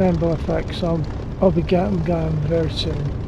stand by folks. I'll be going very soon.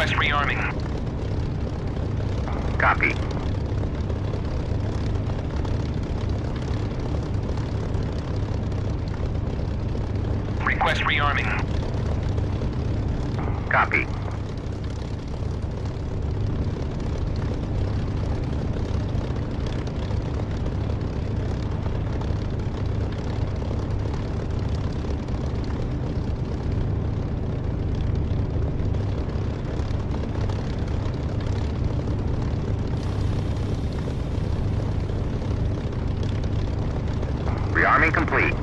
Request rearming. Copy. Request rearming. Copy. Rearming complete.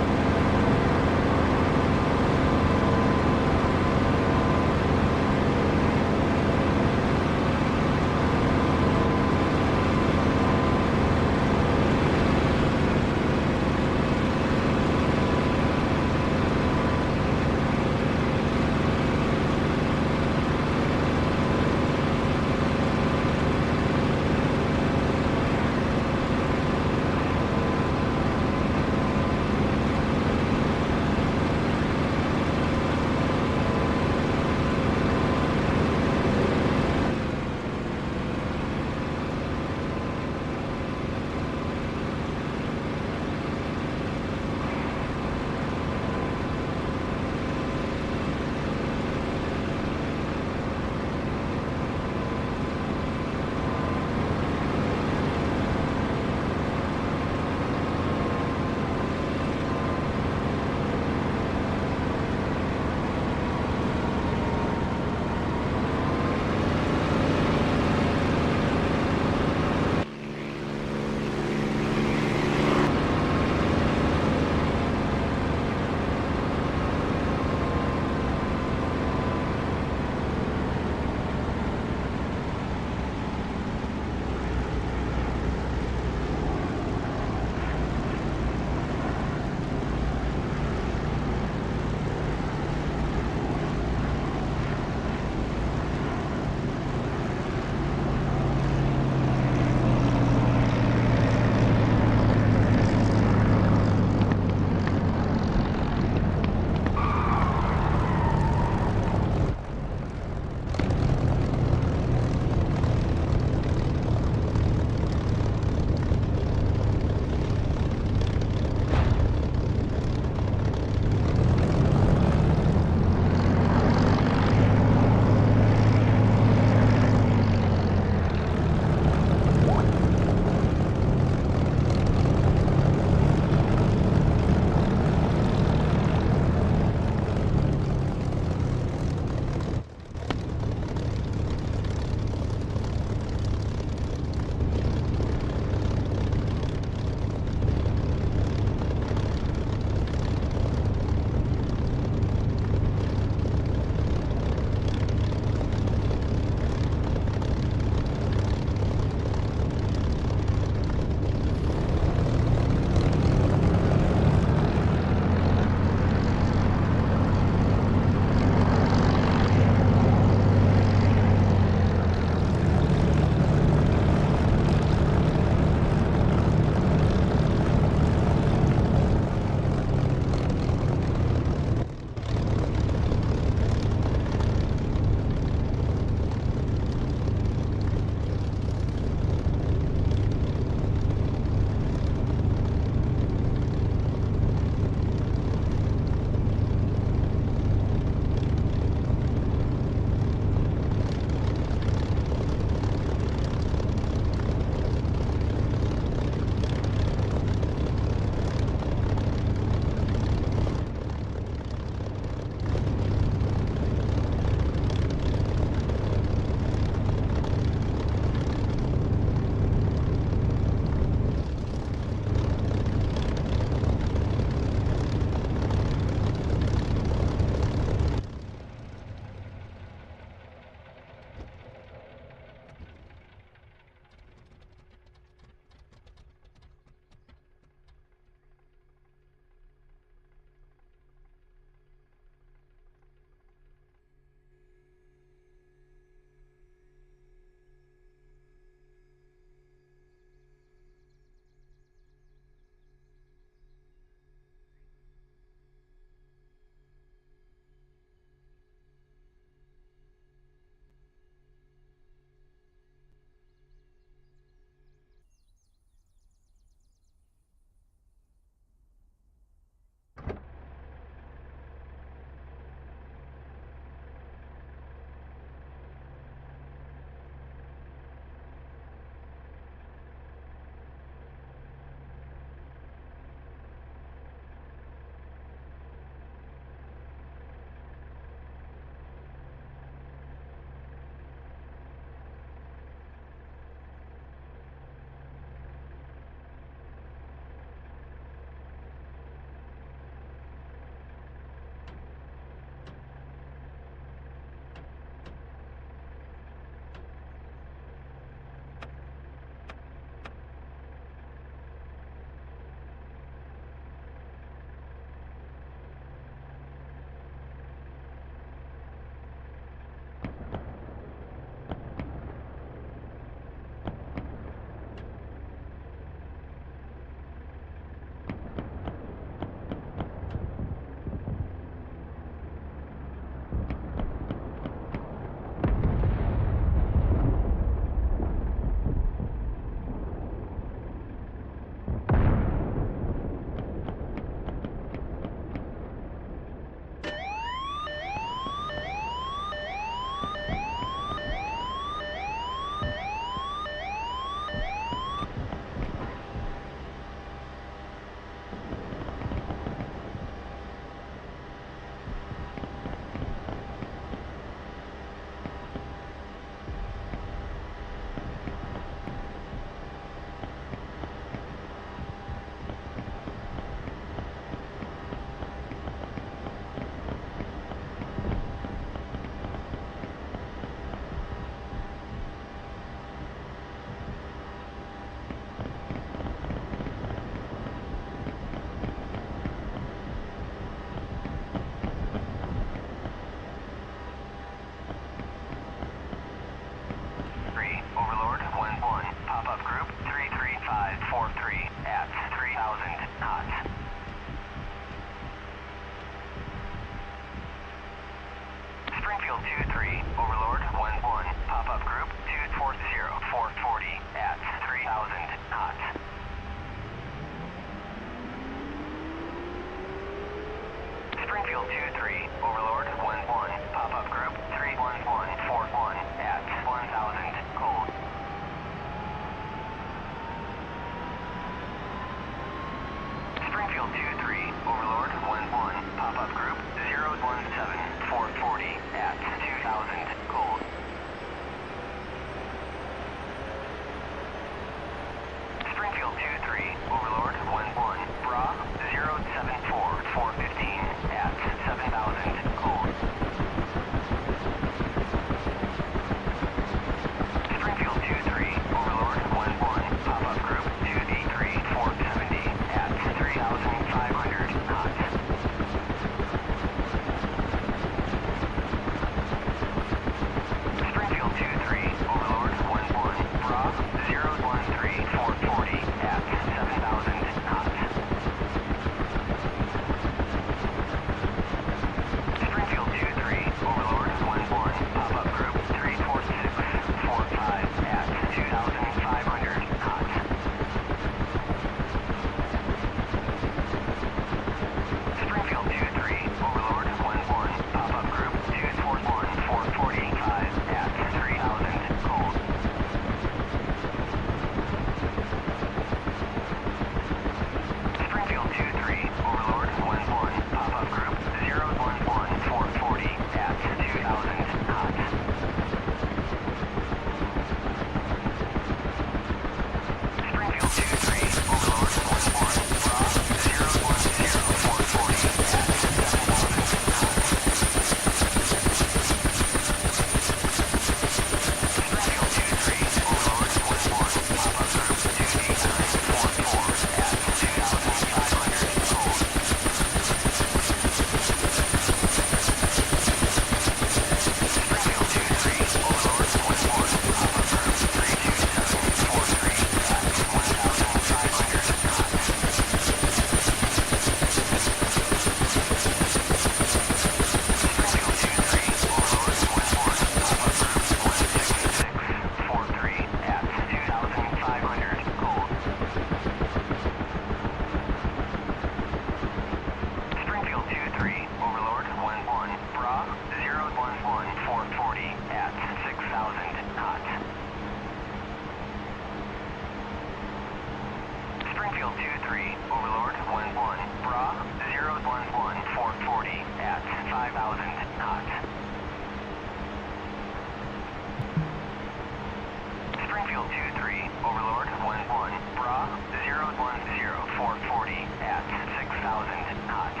Overlord 1-1. Bra 010-440 at 6,000 knots.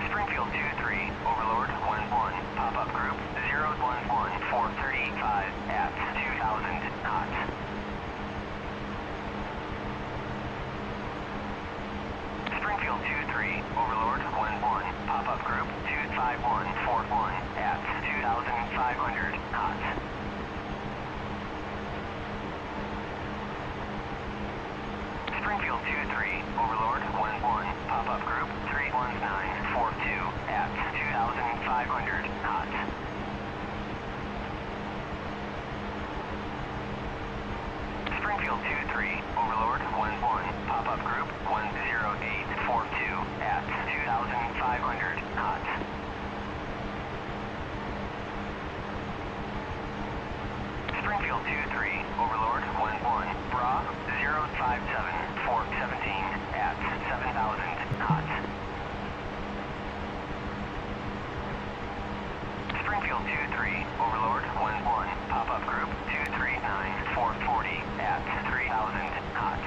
Springfield 2-3, Overlord 1-1. Pop-up group 011-435 at 2,000 knots. Springfield 2-3, Overlord 1-1. Pop-up group 25141 at 2,500 knots. Springfield 2-3, Overlord 1-1. Pop-up group 31942 at 2,500 knots. Springfield 2-3, Overlord 1-1. Pop-up group 10842 at 2,500 knots. Springfield 2-3, Overlord 1-1. Bra 057-417 at 7,000 knots. Springfield 2-3, Overlord 1-1. Pop-up group 239-440 at 3,000 knots.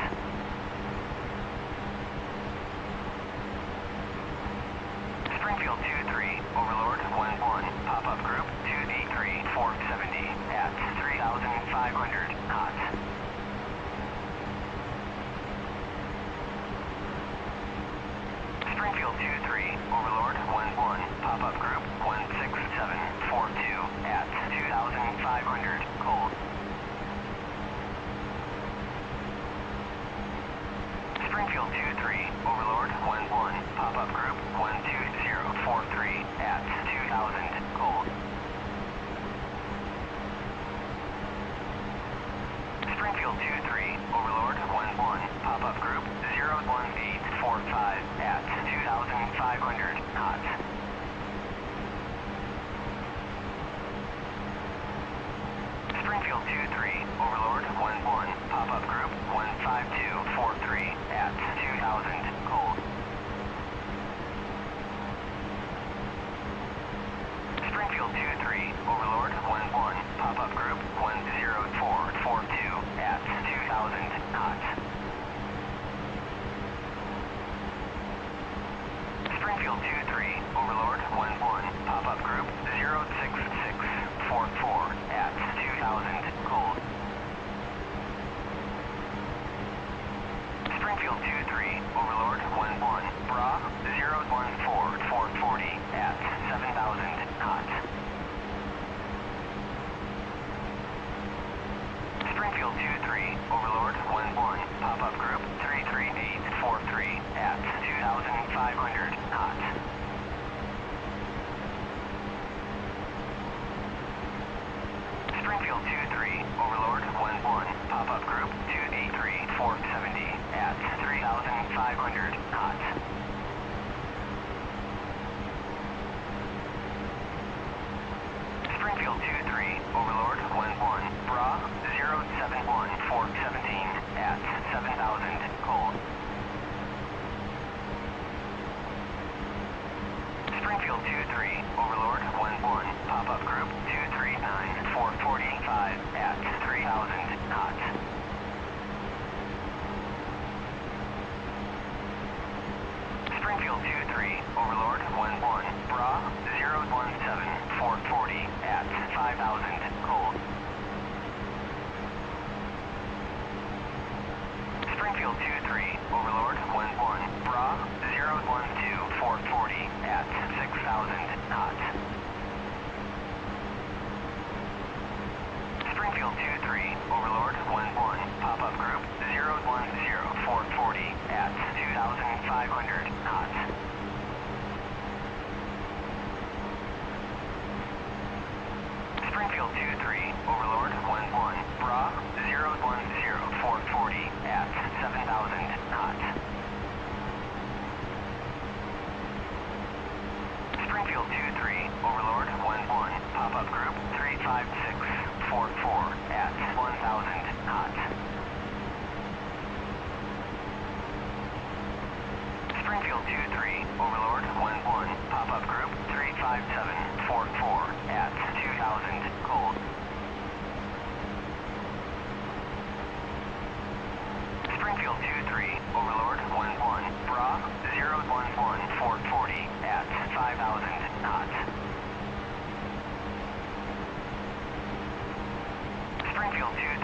Springfield 2-3, Overlord 1-1. Pop-up group 283-470 at 3,500 knots. Springfield 2-3, Overlord 1-1. Pop-up group 16742 at 2,500 cold. Springfield 2-3, Overlord 1-1. Pop-up group 12043 at 2,000 cold. Springfield 2-3, Overlord 1-1. Pop-up group 01845 at 2,500 knots. Springfield 2-3, Overlord 1-1. Pop-up group 15243 at 2,000 cold. Springfield 2-3, Overlord 1-1. Pop-up group 10442 at 2,000 knots. Springfield 2-3, Overlord 1-1. Pop-up group 06644 at 2,000 cold. Springfield 2-3, Overlord 1-1. Bra 014-440 at 7,000 knots. Springfield 2-3, Overlord 1-1. Pop-up group 33843 at 2,500 knots. Springfield 2-3, Overlord 1-1. Pop-up group 283-470 at 3,500 knots. Springfield 2-3, Overlord 1-1. Bra 071-417 at 7,000 cold. Springfield 2-3, Overlord 1-1. Pop-up group 239-445 at 3,000 knots. Springfield 2-3, Overlord 1-1. Bra 017-440 at 5,000 cold. Springfield 2-3, Overlord 1-1. Bra 012-440 at 6,000 knots. Springfield 2-3, Overlord 1-1. Pop-up group 010-440 at 2,500 knots. Springfield 2-3, Overlord 1-1. Bra 010-440 at 7,000 knots. Springfield 2-3, Overlord 1-1. Pop-up group 35644 at 1,000 knots. Springfield 2-3, Overlord 1-1. Pop-up group 35744 at 2,000 cold.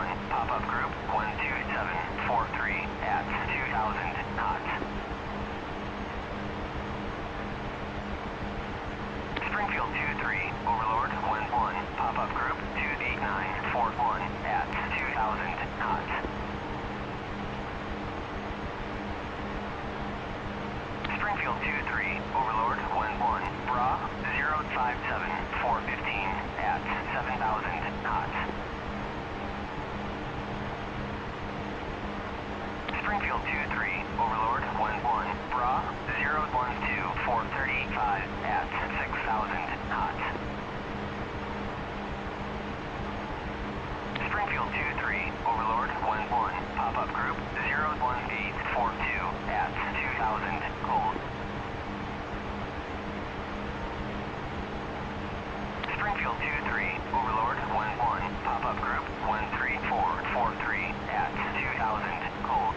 Pop-up group 12743 at 2,000 knots. Springfield 23, Overlord 1-1. Springfield 23, Overlord 11, Bra 057, 415 at 7,000 knots. Springfield 23, Overlord 11, Bra 012, 435 at 6,000 knots. Springfield 23, Overlord 11, pop-up group 01842 at 2,000 cold. Springfield 23, Overlord 11, pop-up group 13443 at 2,000 cold.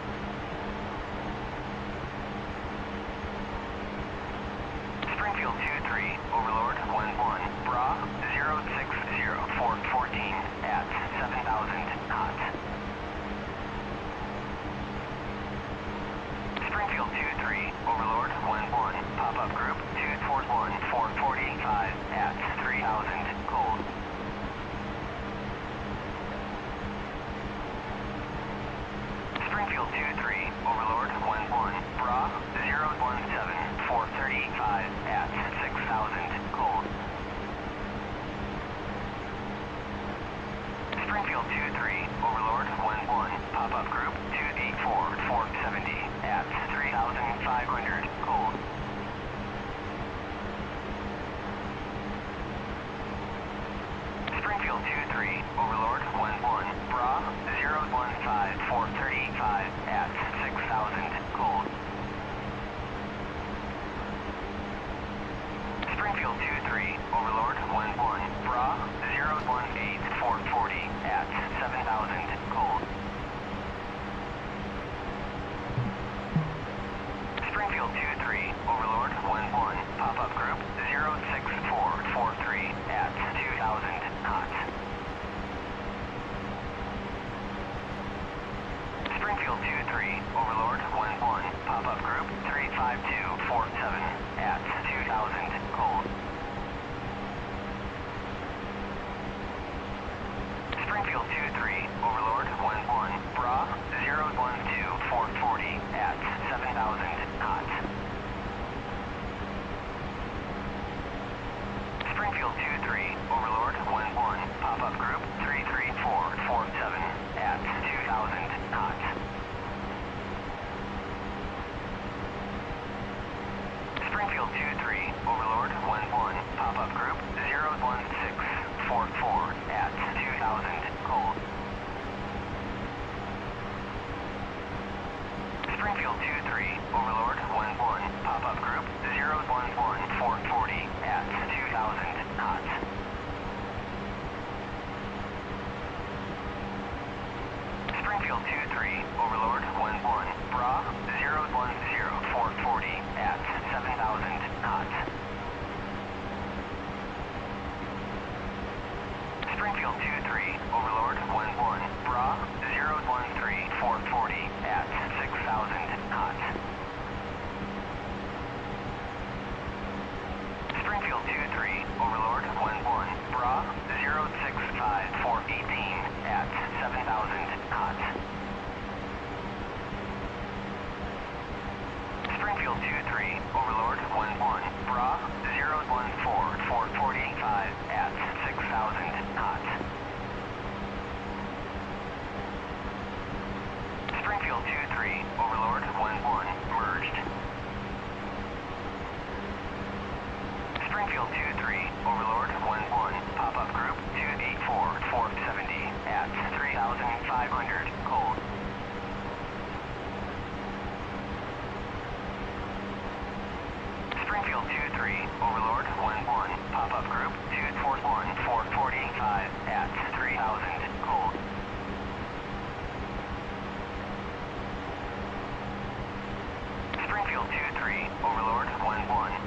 Springfield 23, Overlord 11, Bra 060, 414 at 7,000 knots. Springfield 23, Overlord 11, pop-up group 241, 445 at 3,000 cold. Springfield 23, Overlord 11, Bra 017, 435 at 6,000 cold. Springfield 23, Overlord 11, pop-up group 284, 470 at 3,500 cold. Springfield 23, Overlord 11, Bra 015, 435 at 6,000 cold. Springfield 23, Overlord 11, Bra 018, 440 at 7,000 cold. Springfield 23, Overlord 11, pop-up group 06443 at 2,000 knots. Springfield 23, Overlord 11, pop-up group 35247 at 2,000 cold. Springfield 23, Overlord 11, Bra 012, 440 at 7,000 knots. Springfield 23, Overlord 11, pop-up group 33447 at 2,000 knots. Springfield 23, Overlord 11, pop-up group 01644 at 2,000 cold. Springfield 23, Overlord 11, pop-up group 011-440 at 2,000 knots. Springfield 23, Overlord 11, Bra 010-440 at 7,000 knots. Springfield 23, Overlord 11, Bra 013-440 at 6,000 knots. Springfield 23, Overlord 11, Bra 065-418 at 7,000 knots. Springfield 23, Overlord 11, Bra 014-445 at 6,000 knots. Springfield 23, Overlord 11, merged. Springfield 23, Overlord 11, pop-up group 284-470 at 3,500 cold. Springfield 23, Overlord 11, pop-up group 241-445 at 3,000 cold. Springfield 23, Overlord 11,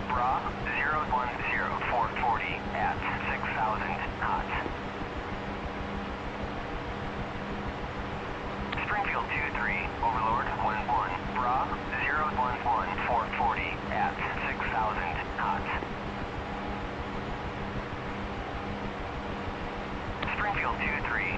Bra 010-440 at 6,000 knots. Springfield 23, Overlord 11, Bra 011-440 at 6,000 knots. Springfield 23,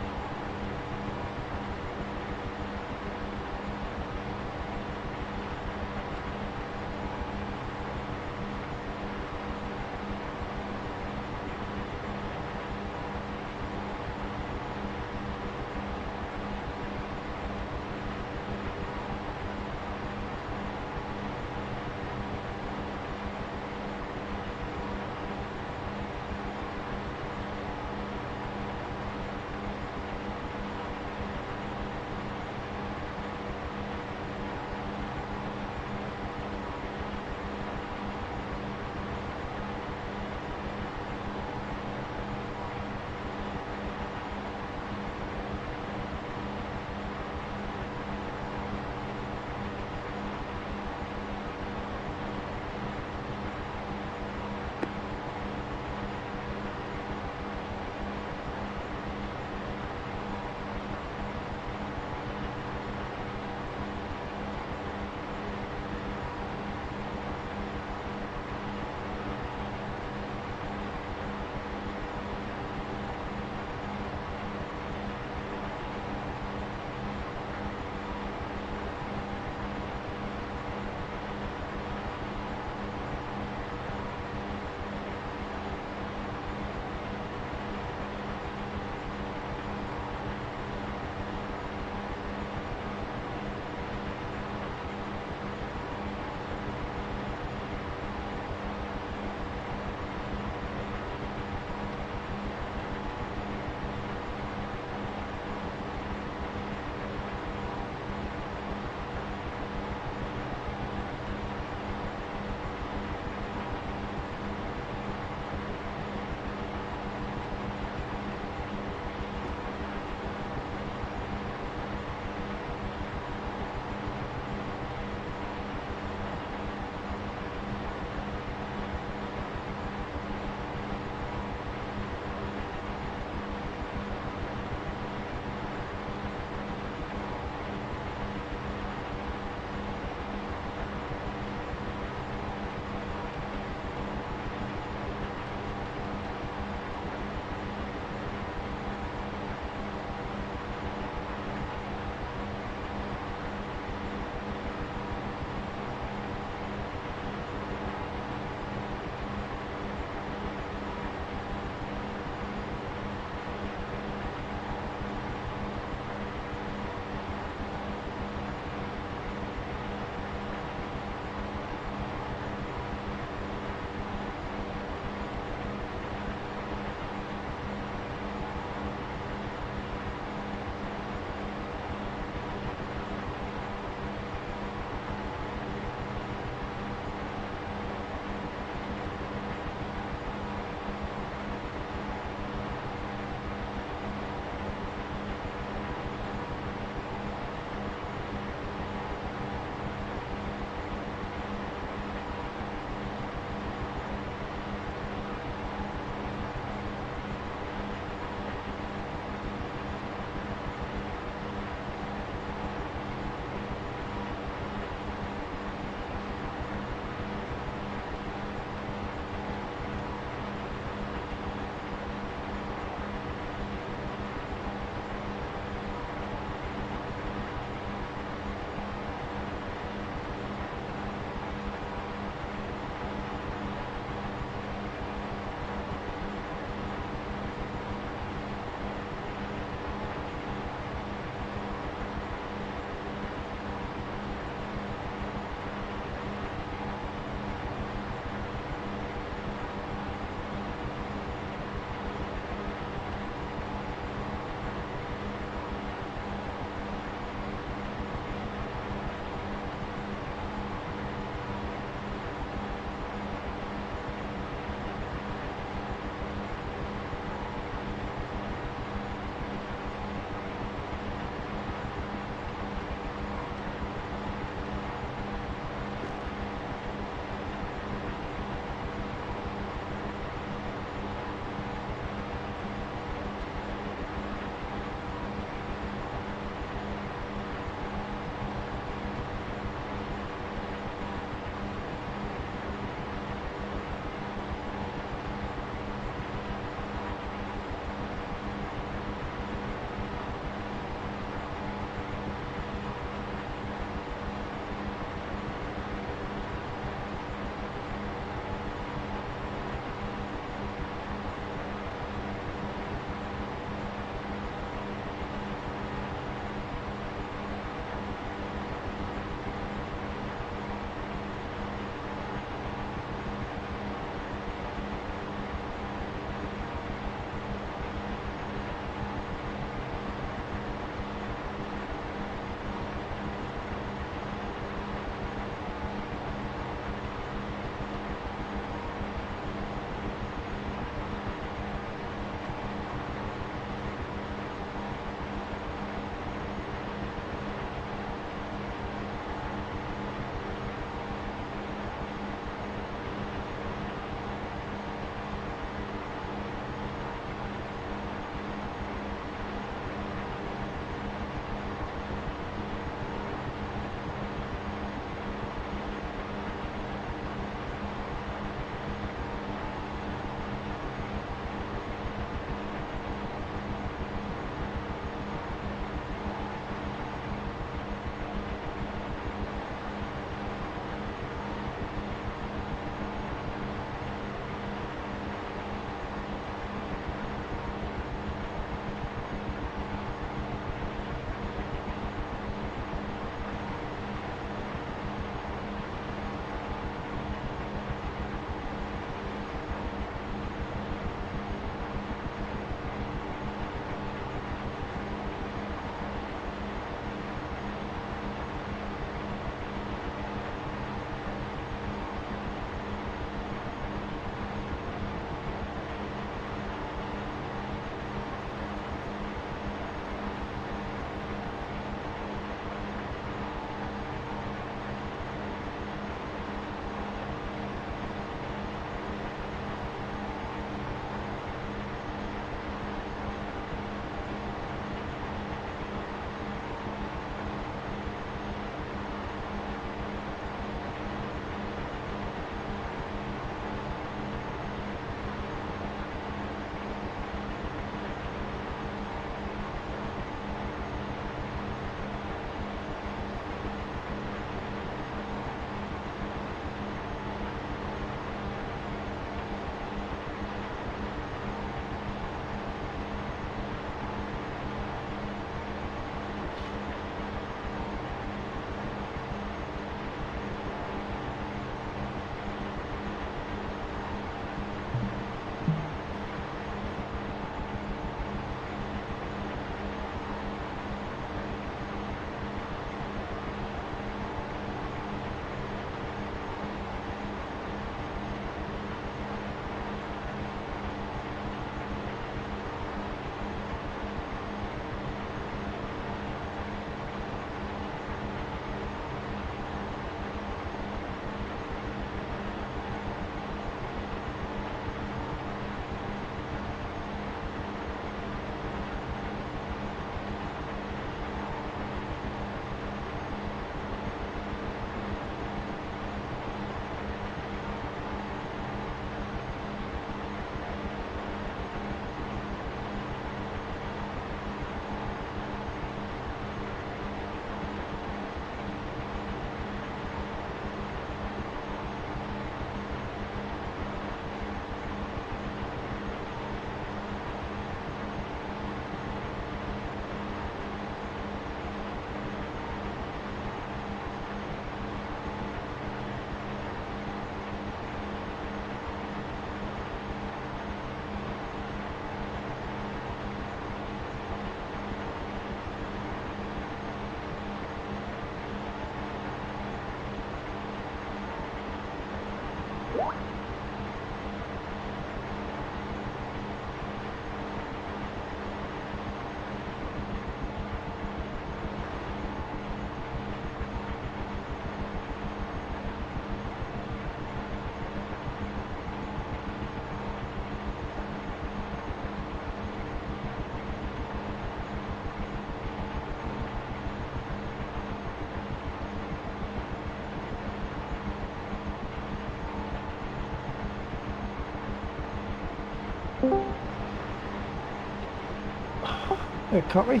There, copy.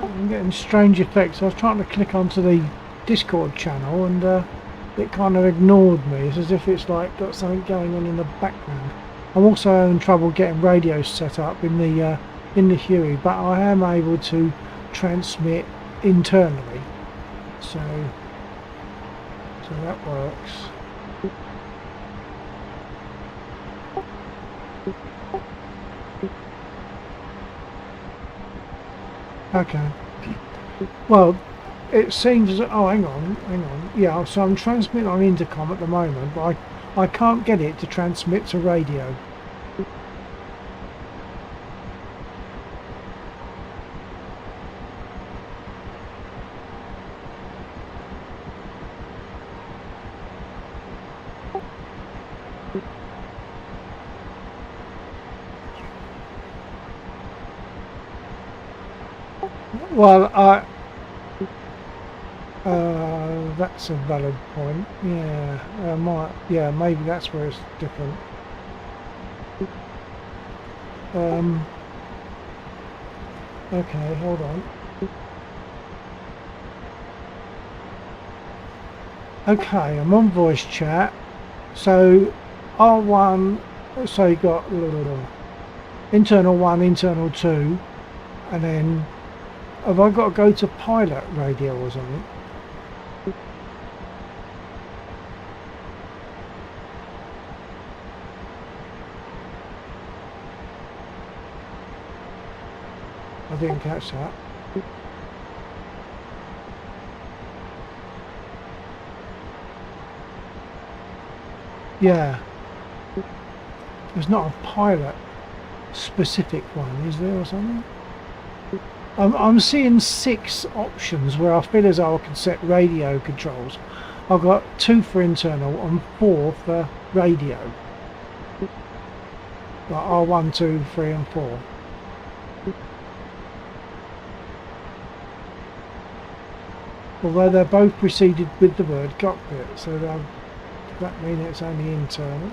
I'm getting strange effects. I was trying to click onto the Discord channel and it kind of ignored me. It's as if it's like got something going on in the background. I'm also having trouble getting radio set up in the Huey, but I am able to transmit internally. So that works. Okay. Well, it seems. Oh, hang on. Yeah, so I'm transmitting on intercom at the moment, but I can't get it to transmit to radio. Well, that's a valid point. Yeah, yeah, maybe that's where it's different. Okay, hold on. Okay, I'm on voice chat. So R1, so you got internal 1, internal 2, and then have I got to go to pilot radio or something? I didn't catch that. Yeah. There's not a pilot specific one, is there, or something? I'm seeing 6 options where I feel as though I can set radio controls. I've got 2 for internal and 4 for radio. Like R1, 2, 3 and 4. Although they're both preceded with the word cockpit, so that means it's only internal.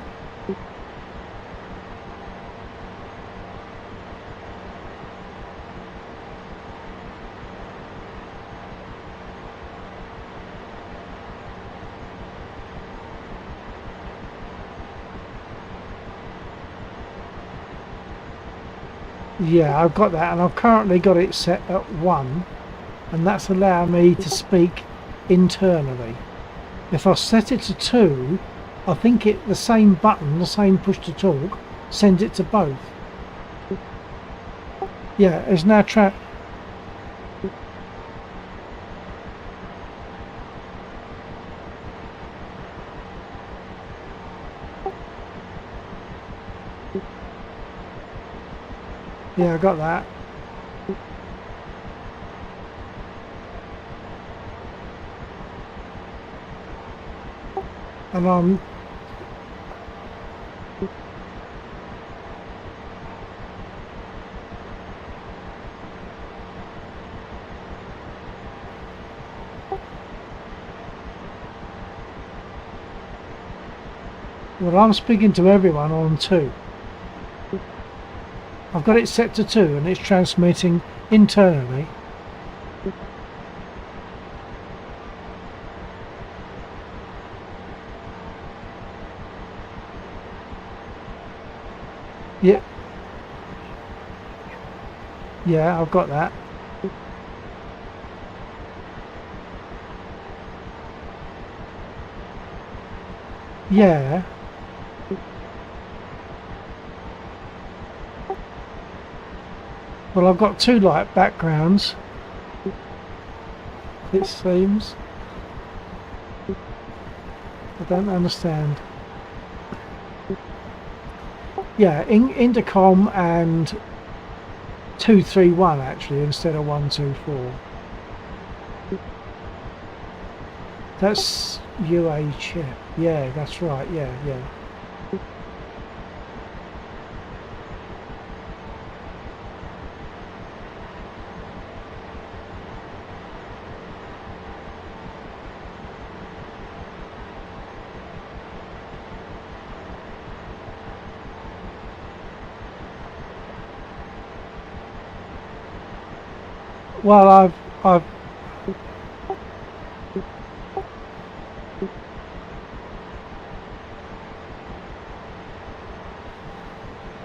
Yeah, I've got that, and I've currently got it set at 1, and that's allowing me to speak internally. If I set it to 2, I think the same button, the same push to talk, sends it to both. Yeah, it's now Yeah, I got that. And well, I'm speaking to everyone on 2. I've got it set to 2 and it's transmitting internally. Yeah. Yeah, I've got that. Yeah. Well, I've got 2 light backgrounds, it seems. I don't understand. Yeah, intercom and 231 actually instead of 124. That's UHF. Yeah, that's right. Yeah, yeah. Well, I've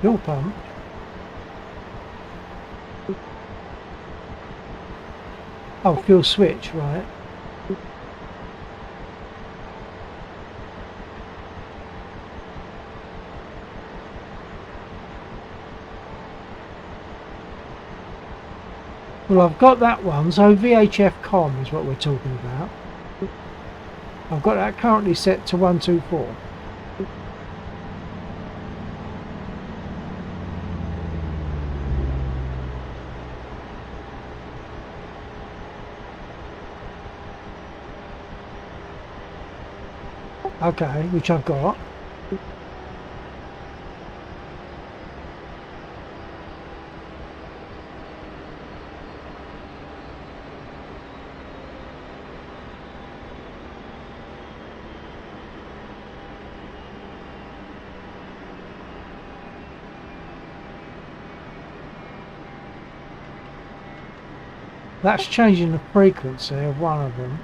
fuel pump. Oh, fuel switch, right. Well, I've got that one, so VHF com is what we're talking about. I've got that currently set to 124. Okay, which I've got. That's changing the frequency of one of them.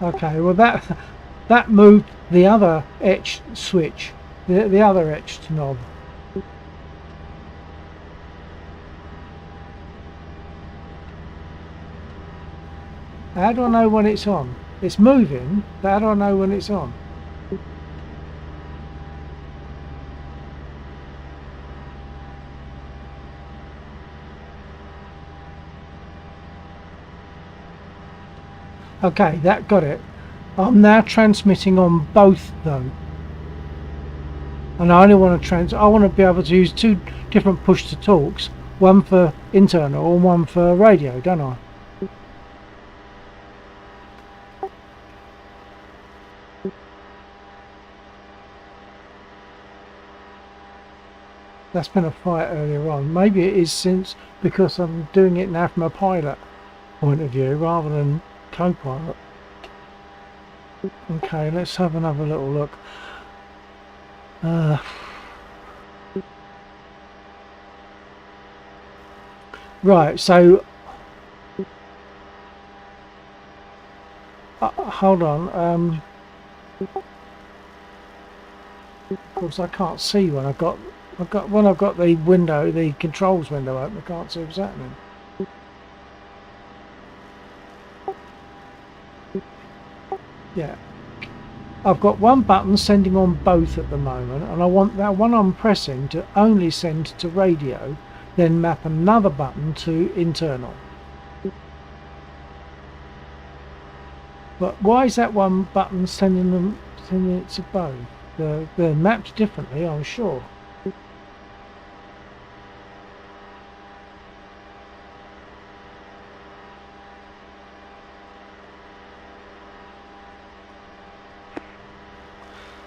Okay, well that moved the other etched switch, the other etched knob. How do I know when it's on? It's moving, but how do I know when it's on? Okay, that got it. I'm now transmitting on both though. And I only want to I want to be able to use two different push to talks, one for internal and one for radio, don't I? That's been a fight earlier on. Maybe it is because I'm doing it now from a pilot point of view rather than co-pilot. Okay, let's have another little look. Right, so hold on. Of course, I can't see when I've got the window, the controls window open. I can't see what's happening. Yeah, I've got one button sending on both at the moment, and I want that one I'm pressing to only send to radio, then map another button to internal. But why is that one button sending it to both? They're mapped differently, I'm sure.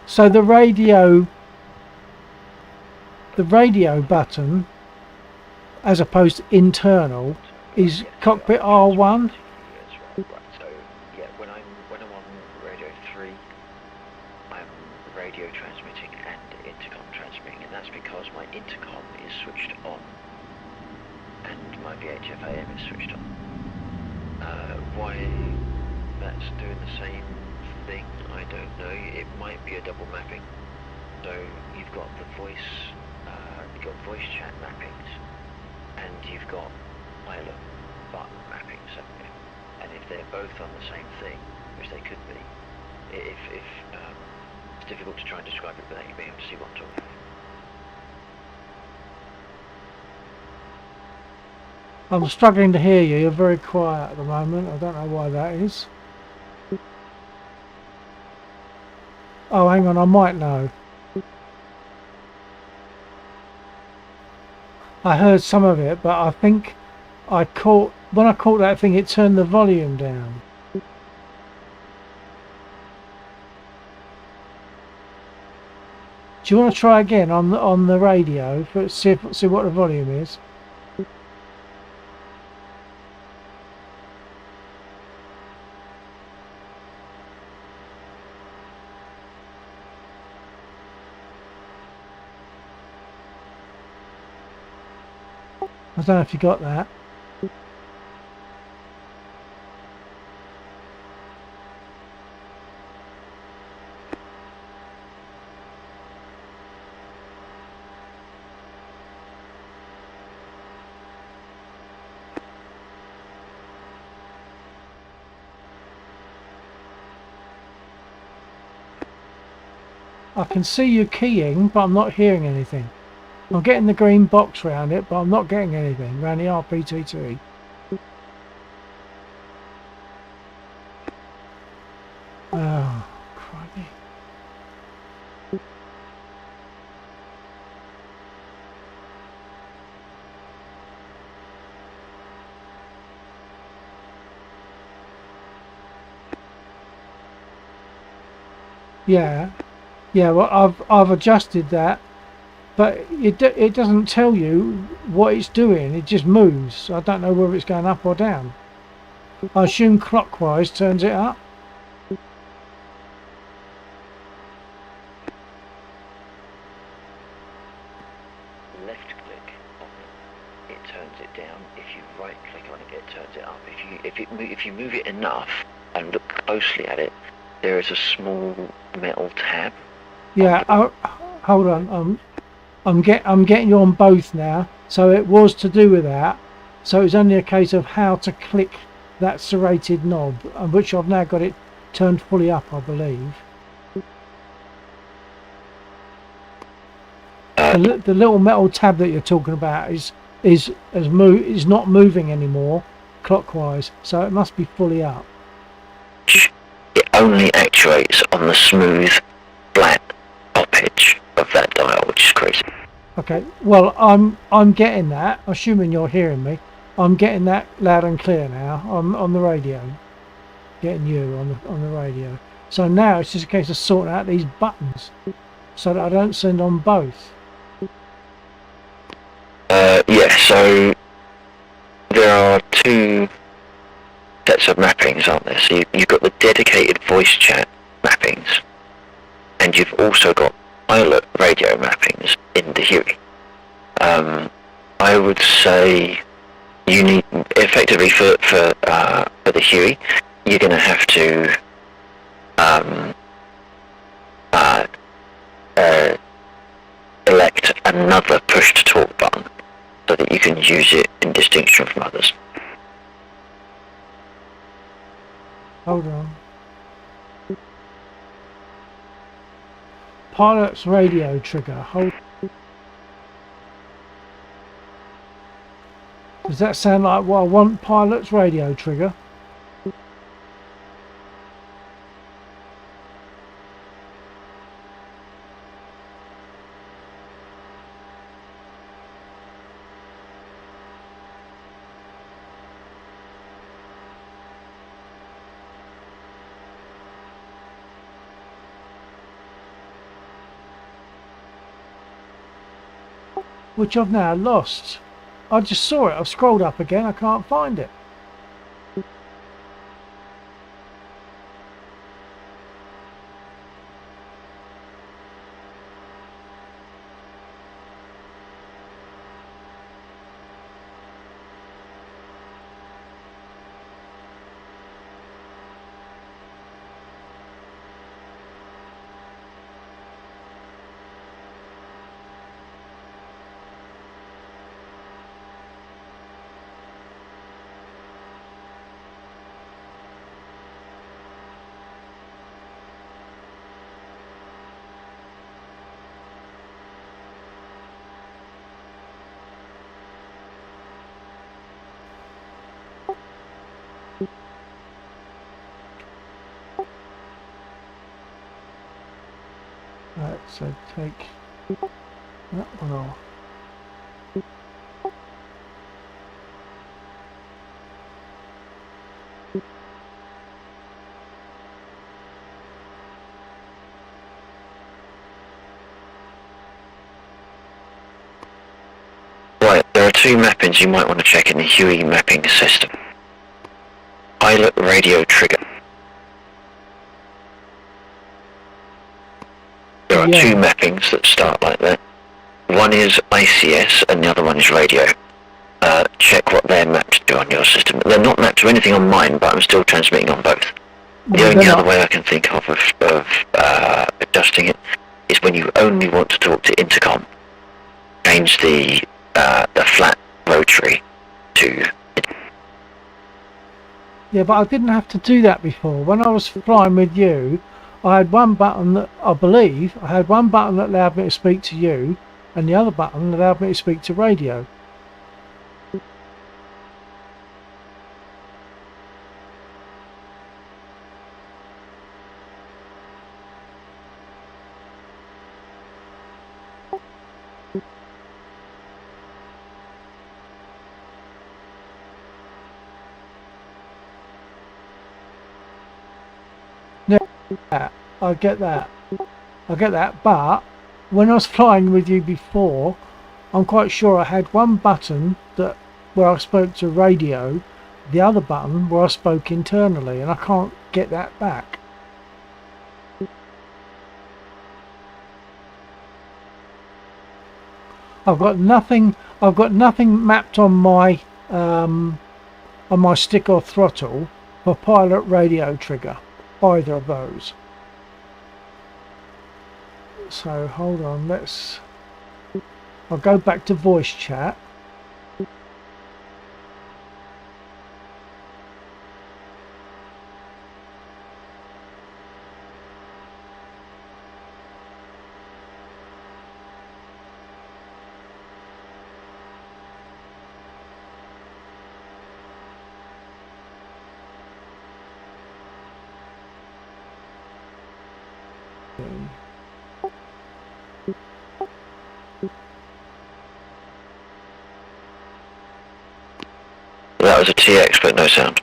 So the radio button, as opposed to internal, is cockpit R1. Right. So yeah, when I'm on radio 3, I'm radio transmitting and intercom transmitting, and that's because my intercom is switched on and my VHF AM is switched on. Why that's doing the same thing, I don't know. It might be a double mapping. So you've got the voice chat mappings, and you've got pilot button mappings, haven't you? and if they're both on the same thing, which they could be, if it's difficult to try and describe it without you being able to see what I'm talking about. I'm struggling to hear you. You're very quiet at the moment. I don't know why that is. Oh, hang on. I might know. I heard some of it, but I think when I caught that thing, it turned the volume down. Do you want to try again on the radio? See what the volume is. I don't know if you got that. I can see you keying, but I'm not hearing anything. I'm getting the green box around it, but I'm not getting anything around the RPTT. Oh, crikey. Yeah, well, I've adjusted that, but it doesn't tell you what it's doing. It just moves. I don't know whether it's going up or down. I assume clockwise turns it up. Left click on it, it turns it down. If you right click on it, it turns it up. If you move it enough and look closely at it, there is a small metal tab. Yeah. Oh, hold on. I'm getting you on both now. So it was to do with that. So it's only a case of how to click that serrated knob, which I've now got it turned fully up, I believe. The little metal tab that you're talking about is not moving anymore clockwise, so it must be fully up. It only actuates on the smooth, flat top edge of that dial, which is crazy. Okay, well I'm getting that. Assuming you're hearing me, I'm getting that loud and clear now on the radio. Getting you on the radio. So now it's just a case of sorting out these buttons so that I don't send on both. Yeah, so there are two sets of mappings, aren't there? So you've got the dedicated voice chat mappings, and you've also got pilot radio mappings in the Huey. I would say you need, effectively for the Huey, you're going to have to elect another push to talk button so that you can use it in distinction from others. Hold on. Pilot's radio trigger. Hold. Does that sound like what I want? Pilot's radio trigger. Which I've now lost. I just saw it. I've scrolled up again. I can't find it. So take that one off. Right, there are two mappings you might want to check in the Huey mapping system. Pilot radio trigger. There are two mappings that start like that. One is ICS and the other one is radio. Check what they're mapped to on your system. They're not mapped to anything on mine, but I'm still transmitting on both. The only other way I can think of adjusting it is when you only want to talk to intercom. Change the flat rotary to... Yeah, but I didn't have to do that before. When I was flying with you, I had one button that, I believe, I had one button that allowed me to speak to you, and the other button allowed me to speak to radio. Yeah, I get that, but when I was flying with you before, I'm quite sure I had one button that where I spoke to radio, the other button where I spoke internally, and I can't get that back. I've got nothing mapped on my stick or throttle for pilot radio trigger, either of those. So hold on, I'll go back to voice chat. That was a TX, but no sound.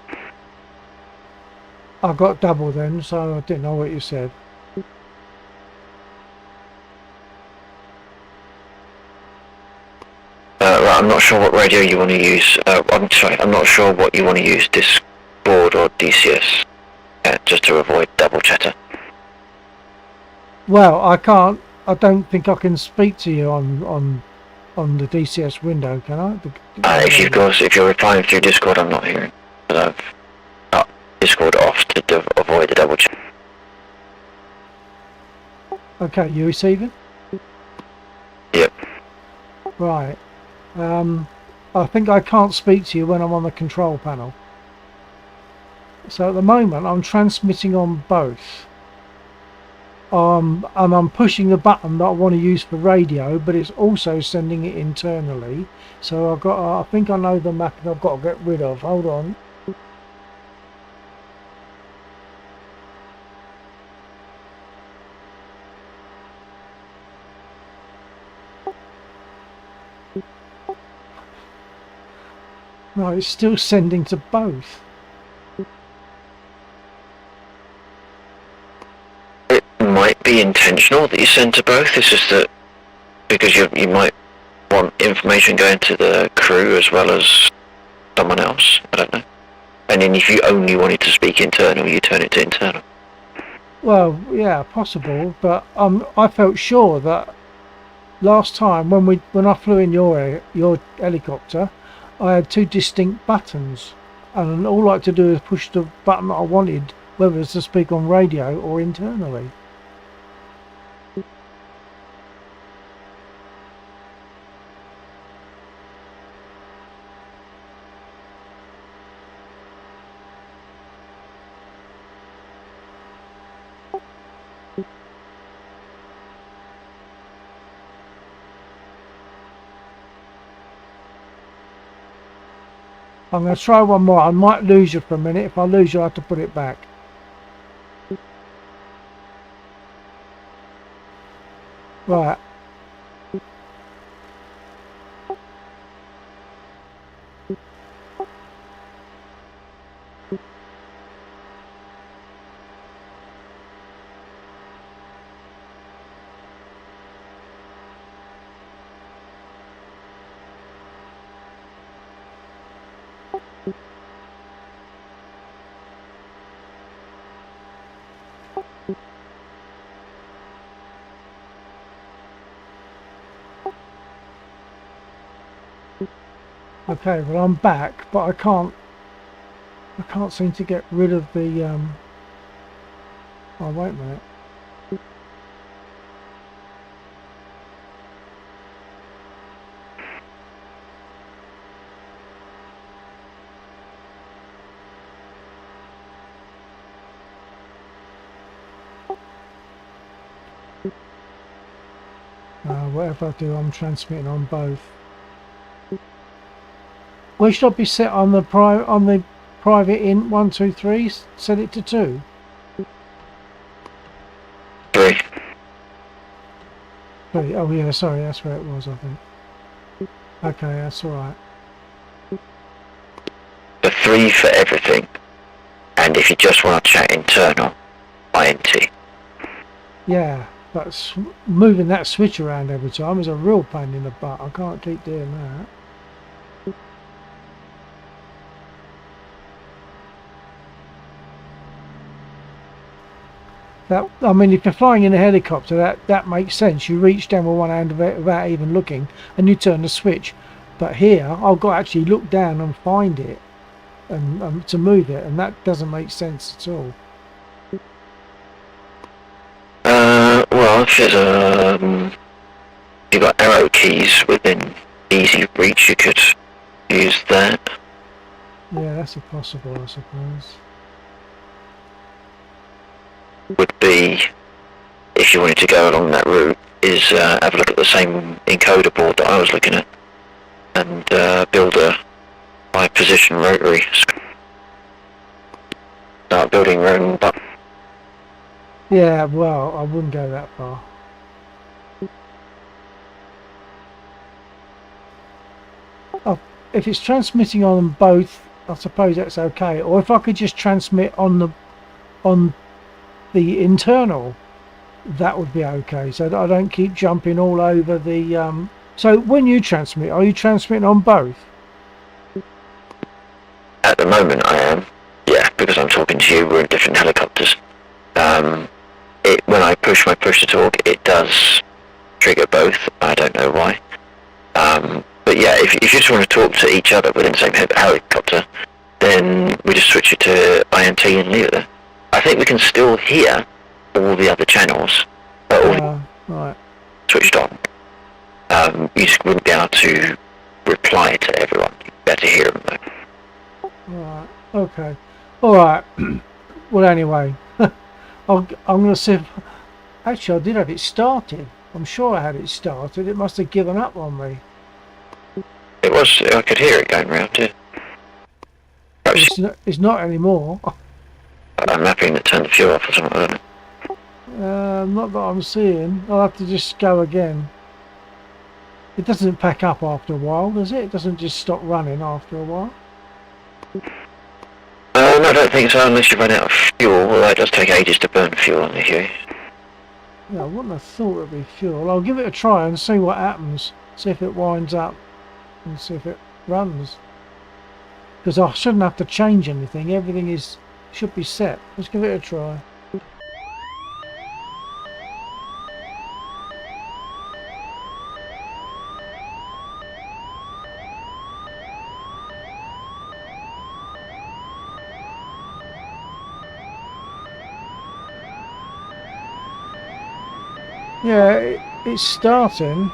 I got double then, so I didn't know what you said. Right, I'm not sure what radio you want to use. I'm sorry, I'm not sure what you want to use, Discord or DCS, just to avoid double chatter. Well, I don't think I can speak to you on the DCS window, can I? If you're replying through Discord, I'm not hearing. But I've got Discord off to avoid the double chat. Okay, you receiving? Yep. Right. I think I can't speak to you when I'm on the control panel. So at the moment I'm transmitting on both. And I'm pushing the button that I want to use for radio, but it's also sending it internally. So I think I know the mapping I've got to get rid of. Hold on. No, it's still sending to both. It might be intentional that you send to both. It's just that because you might want information going to the crew as well as someone else. I don't know. And then if you only wanted to speak internal, you turn it to internal. Well, yeah, possible. But I felt sure that last time when I flew in your helicopter, I had two distinct buttons, and all I had to do is push the button that I wanted, whether it's to speak on radio or internally. I'm going to try one more. I might lose you for a minute. If I lose you, I have to put it back. Right. Okay, well I'm back, but I can't seem to get rid of the oh wait a minute. Whatever I do, I'm transmitting on both. Where should I be set on the private in 1, 2, 3? Set it to 2. 3. 3. Oh yeah, sorry, that's where it was. I think. Okay, that's all right. The 3 for everything. And if you just want to chat internal, INT. Yeah, but moving that switch around every time is a real pain in the butt. I can't keep doing that. I mean, if you're flying in a helicopter, that makes sense. You reach down with one hand without even looking, and you turn the switch. But here, I've got to actually look down and find it, and to move it, and that doesn't make sense at all. Well, if there's you've got arrow keys within easy reach, you could use that. Yeah, that's a possible, I suppose. Would be, if you wanted to go along that route, is have a look at the same encoder board that I was looking at, and build a high position rotary. Start building your own button. Yeah, well, I wouldn't go that far. Oh, if it's transmitting on both, I suppose that's okay. Or if I could just transmit on the internal, that would be okay, so that I don't keep jumping all over the so when you transmit, are you transmitting on both? At the moment I am, yeah, because I'm talking to you, we're in different helicopters. When I push my push to talk, it does trigger both, I don't know why. But yeah, if you just want to talk to each other within the same helicopter, then we just switch it to INT and leave it there. I think we can still hear all the other channels, all right. switched on. You just wouldn't be able to reply to everyone. You'd better hear them though. Right. Okay. All right. Well, anyway, I'm going to see if... Actually, I did have it started. I'm sure I had it started. It must have given up on me. It was. I could hear it going round too. It's not anymore. I'm mapping to turn the fuel off or something like that. Not that I'm seeing. I'll have to just go again. It doesn't pack up after a while, does it? It doesn't just stop running after a while? No, I don't think so, unless you run out of fuel. Well, it does take ages to burn fuel on the Huey. Yeah, I wouldn't have thought it'd be fuel. I'll give it a try and see what happens. See if it winds up and see if it runs. Because I shouldn't have to change anything. Everything should be set. Let's give it a try. Yeah, it's starting.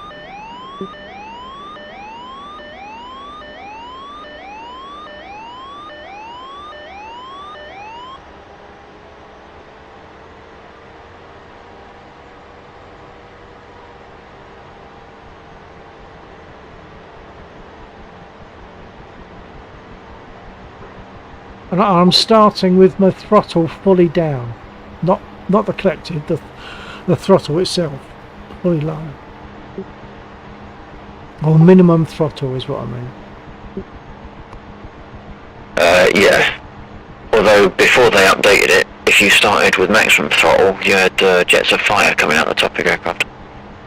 And I'm starting with my throttle fully down, not the collective, the throttle itself. fully low. Or minimum throttle is what I mean. Yeah. Although before they updated it, if you started with maximum throttle, you had jets of fire coming out the top of your aircraft.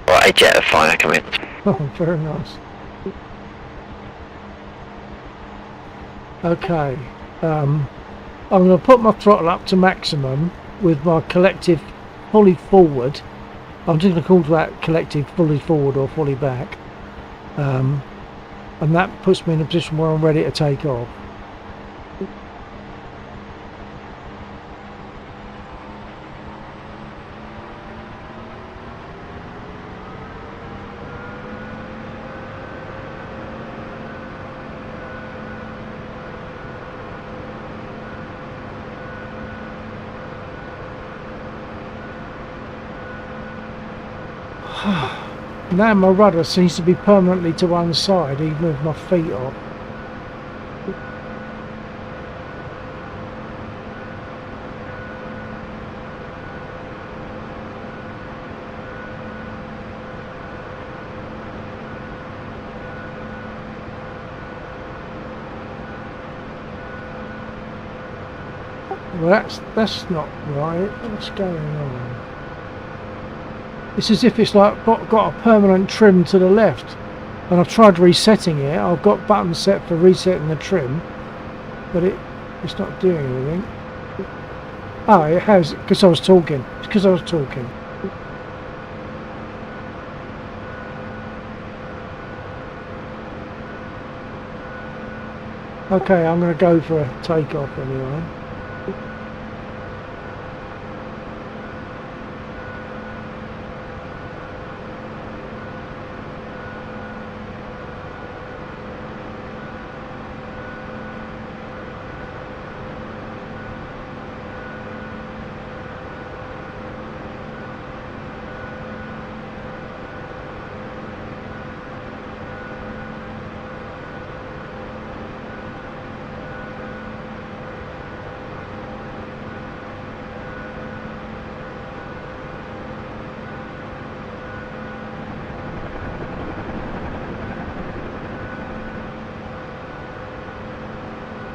Or a jet of fire coming out the top. Oh, very nice. Okay. I'm going to put my throttle up to maximum with my collective fully forward. I'm just going to call that collective fully forward or fully back. And that puts me in a position where I'm ready to take off. Now my rudder seems to be permanently to one side, even with my feet off. Well, that's not right. What's going on? It's as if it's like got a permanent trim to the left, and I've tried resetting it. I've got buttons set for resetting the trim, but it's not doing anything. Oh, it has, because I was talking. It's because I was talking. Okay, I'm going to go for a takeoff anyway.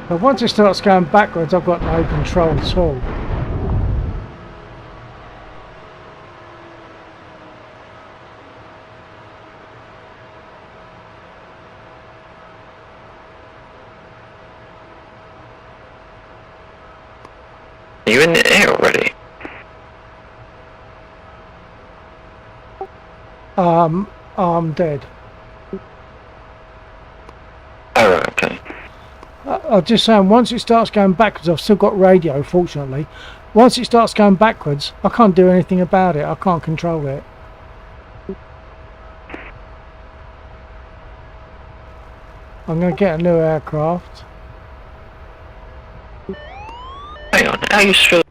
But once it starts going backwards, I've got no control at all. Are you in the air already? I'm dead. Oh, right, okay. I'm just saying, once it starts going backwards, I've still got radio, fortunately. Once it starts going backwards, I can't do anything about it. I can't control it. I'm going to get a new aircraft. Hang on, how you feel?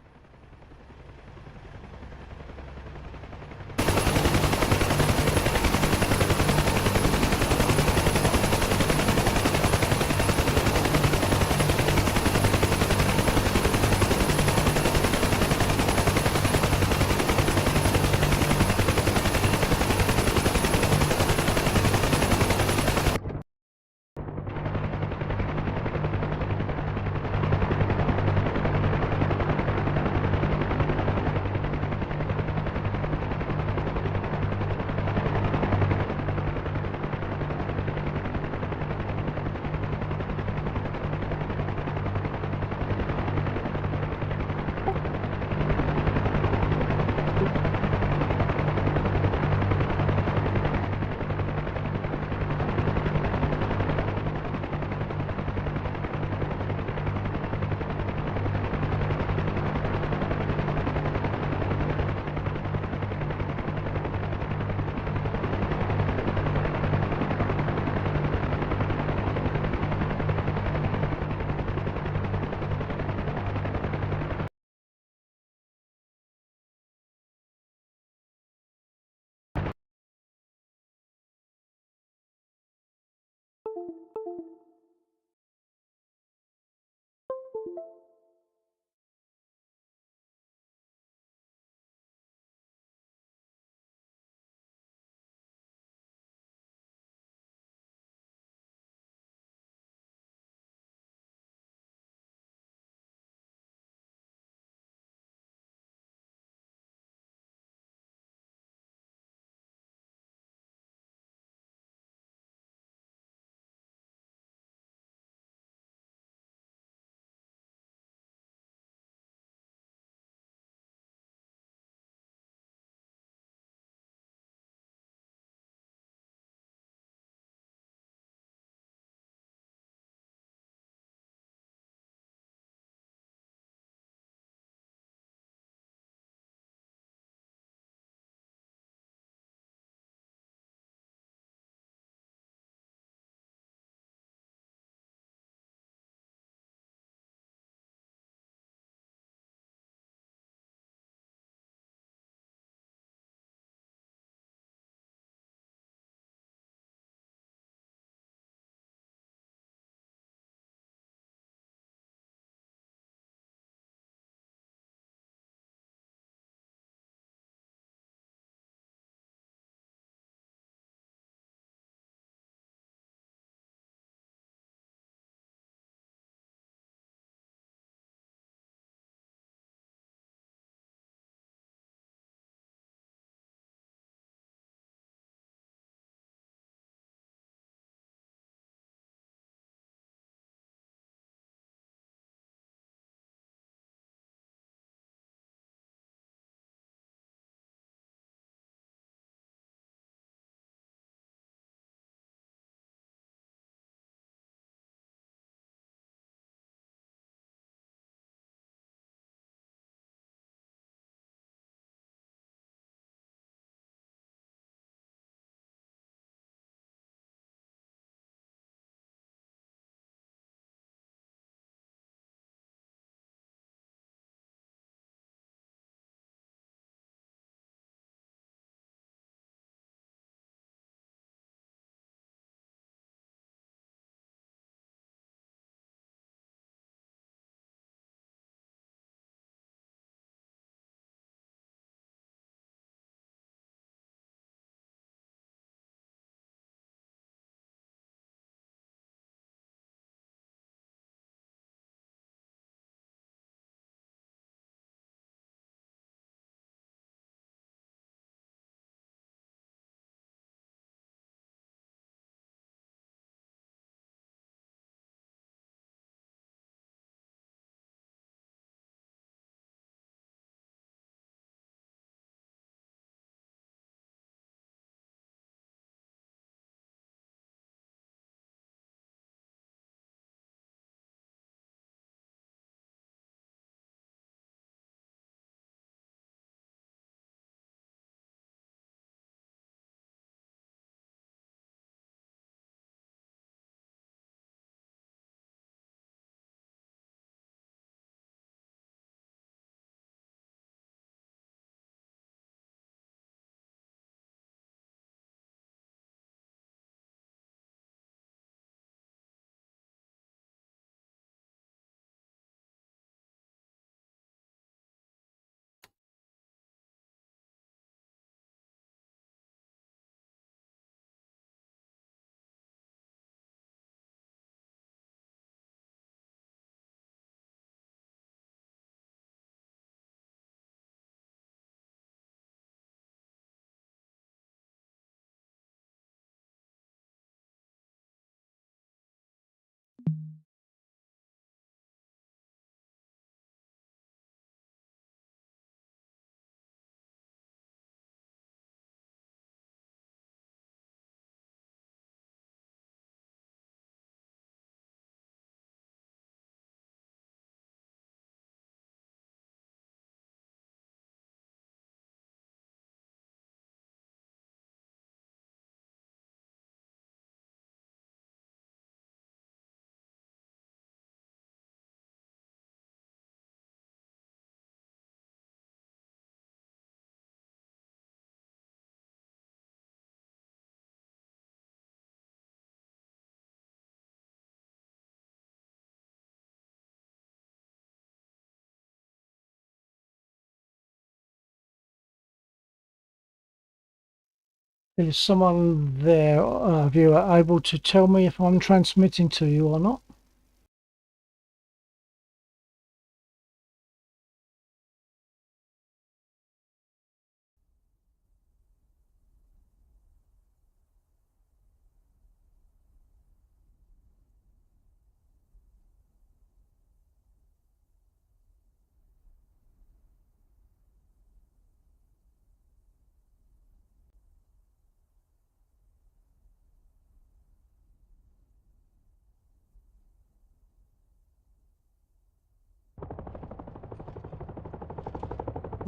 Is someone there, viewer, able to tell me if I'm transmitting to you or not?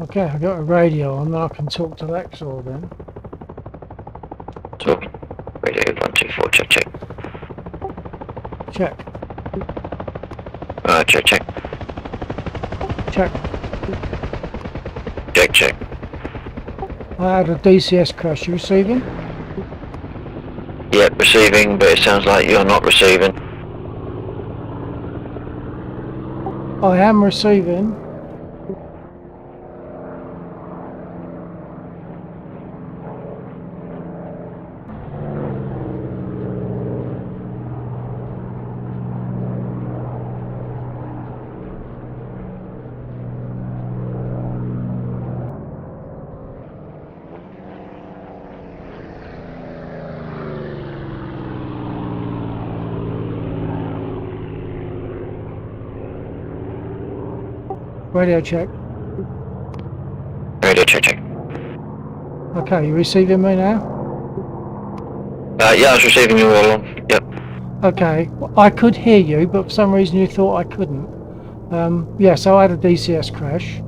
Okay, I've got a radio on, then I can talk to Lexor then. Talking. Radio 124, check, check. Check. Check, check. Check. Check, check. I had a DCS crash. You receiving? Yep, receiving, but it sounds like you're not receiving. I am receiving. Radio check. Radio check, check. Okay, you receiving me now? Yeah, I was receiving you all along. Yep. Okay, I could hear you, but for some reason you thought I couldn't. Yeah, so I had a DCS crash.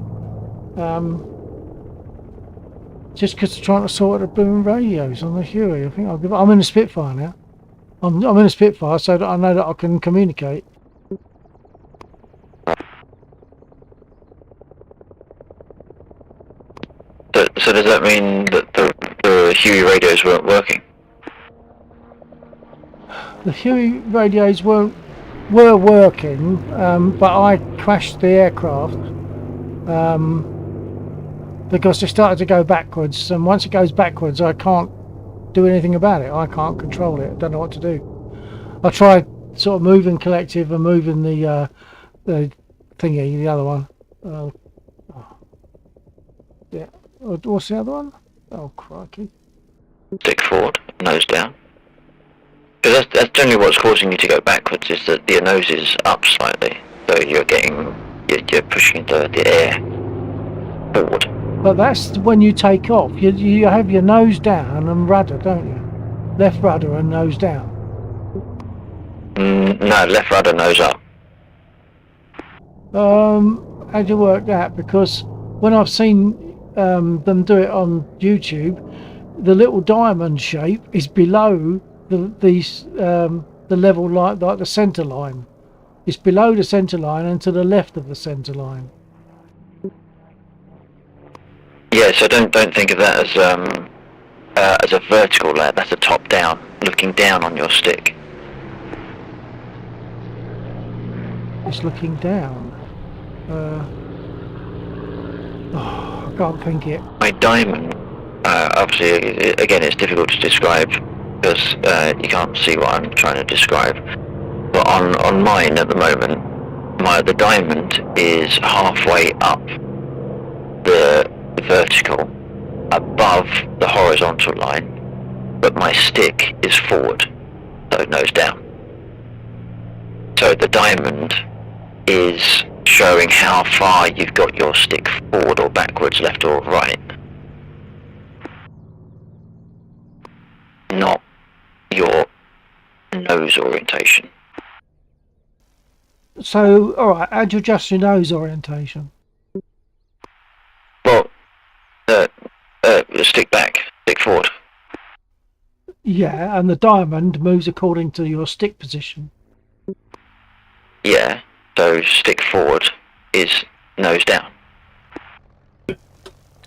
Just because I'm trying to sort out the booming radios on the Huey. I think I'll give it. I'm in a Spitfire now. I'm in a Spitfire, so that I know that I can communicate. So does that mean that the Huey radios weren't working? The Huey radios were working, but I crashed the aircraft because it started to go backwards, and once it goes backwards I can't do anything about it. I can't control it. I don't know what to do. I tried sort of moving collective and moving the thingy, the other one. Yeah. What's the other one? Oh, crikey. Stick forward, nose down. Because that's generally what's causing you to go backwards, is that your nose is up slightly. So you're pushing the air forward. But that's when you take off. You have your nose down and rudder, don't you? Left rudder and nose down. No, left rudder, nose up. How do you work that? Because when I've seen them do it on YouTube, the little diamond shape is below the level like the centre line. It's below the centre line and to the left of the centre line. Yeah, so don't think of that as a vertical layer. That's a top down, looking down on your stick. It's looking down. I can't think it. My diamond, obviously, again, it's difficult to describe because you can't see what I'm trying to describe. But on mine at the moment, the diamond is halfway up the vertical, above the horizontal line, but my stick is forward, so nose down. So the diamond is showing how far you've got your stick forward or backwards, left or right, not your nose orientation. So, alright, how do you adjust your nose orientation? Well, stick back, stick forward. Yeah, and the diamond moves according to your stick position. Yeah, so stick forward is nose down.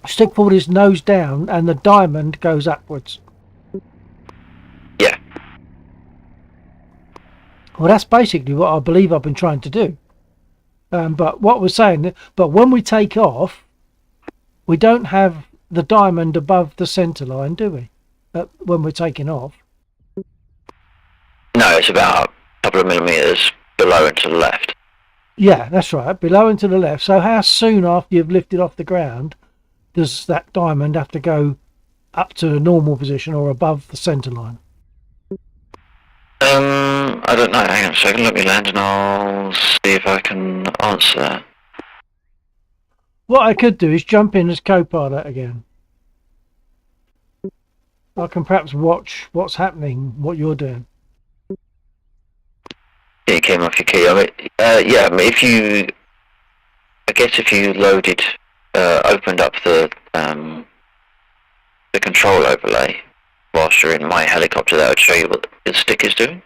Stick forward is nose down and the diamond goes upwards. Yeah. Well, that's basically what I believe I've been trying to do. But what we're saying, but when we take off, we don't have the diamond above the centre line, do we? when we're taking off. No, it's about a couple of millimetres below and to the left. Yeah, that's right, below and to the left. So how soon after you've lifted off the ground does that diamond have to go up to the normal position or above the centre line? I don't know. Hang on a second. Let me land and I'll see if I can answer that. What I could do is jump in as co-pilot again. I can perhaps watch what's happening, what you're doing. Yeah, you came off your key. I mean, yeah. I mean, I guess if you loaded, opened up the control overlay whilst you're in my helicopter, that would show you what the stick is doing.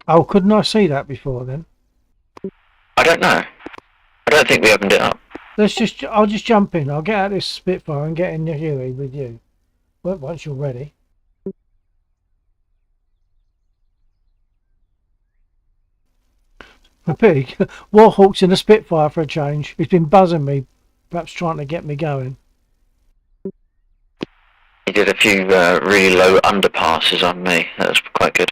Oh, couldn't I see that before then? I don't know. I don't think we opened it up. I'll just jump in. I'll get out this Spitfire and get in the Huey with you. Well, once you're ready. A pig. Warhawk's in a Spitfire for a change. He's been buzzing me, perhaps trying to get me going. He did a few really low underpasses on me. That was quite good.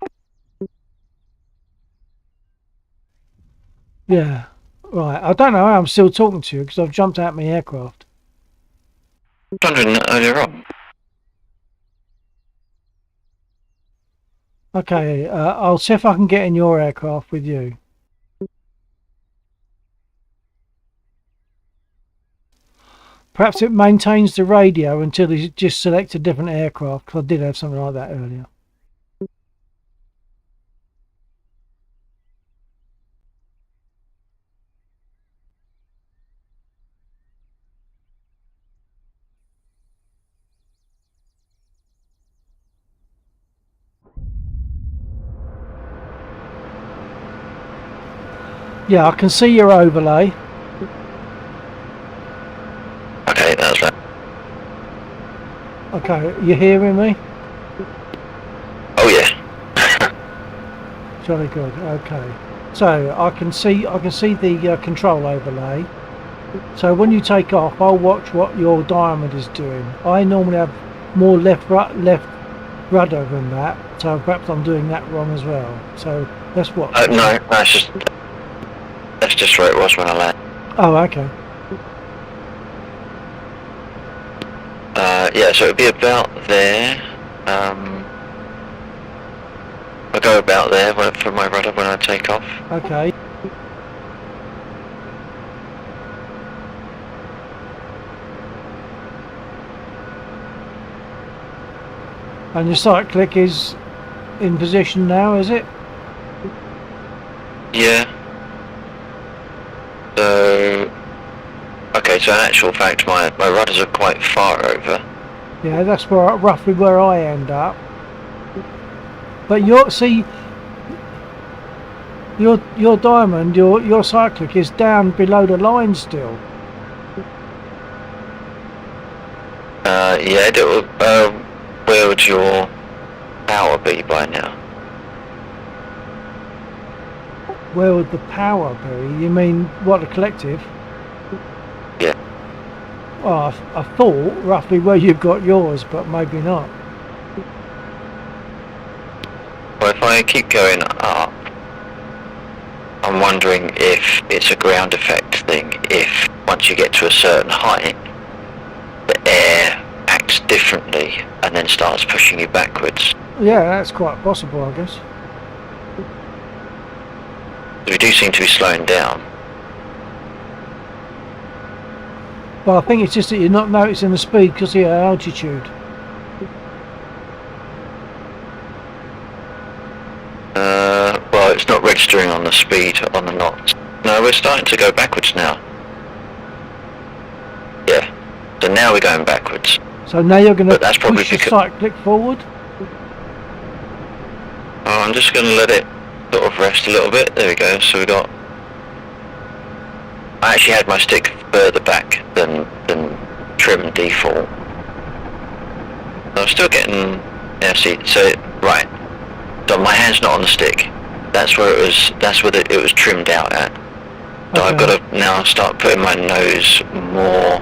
Yeah. Right. I don't know how I'm still talking to you because I've jumped out my aircraft. I was wondering earlier on. Okay. I'll see if I can get in your aircraft with you. Perhaps it maintains the radio until you just select a different aircraft, because I did have something like that earlier. Yeah, I can see your overlay. Okay, that's right. Okay, you hearing me? Oh yeah. Jolly good. Okay, so I can see the control overlay. So when you take off, I'll watch what your diamond is doing. I normally have more left rudder than that, so perhaps I'm doing that wrong as well. So that's what. No, that's just where it was when I landed. Oh, okay. Yeah, so it'd be about there. I'll go about there for my rudder when I take off. Okay. And your sight click is in position now, is it? Yeah. So, okay, so in actual fact my rudders are quite far over. Yeah, that's roughly where I end up. But your diamond, your cyclic is down below the line still. Yeah, where would your power be by now? Where would the power be? You mean what, the collective? Yeah. Well, I thought roughly where you've got yours, but maybe not. Well, if I keep going up, I'm wondering if it's a ground effect thing, if once you get to a certain height, the air acts differently and then starts pushing you backwards. Yeah, that's quite possible, I guess. We do seem to be slowing down. But I think it's just that you're not noticing the speed because of your altitude. Well, it's not registering on the speed on the knots. No, we're starting to go backwards now. Yeah, so now we're going backwards. So now you're going to push your cyclic forward? Oh, I'm just going to let it sort of rest a little bit. There we go, so we got... I actually had my stick further back than trim default. I'm still getting... Yeah, see, so, right. So my hand's not on the stick. That's where it was trimmed out at. So Okay. I've got to now start putting my nose more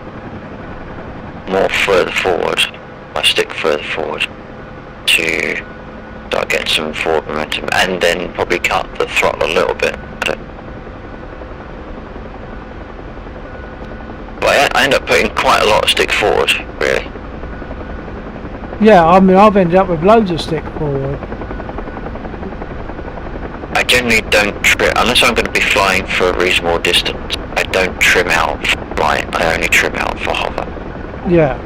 further forward. my stick further forward to start getting some forward momentum, and then probably cut the throttle a little bit. But I end up putting quite a lot of stick forward, really. Yeah, I mean, I've ended up with loads of stick forward. I generally don't trim, unless I'm going to be flying for a reasonable distance, I don't trim out for flight, I only trim out for hover. Yeah.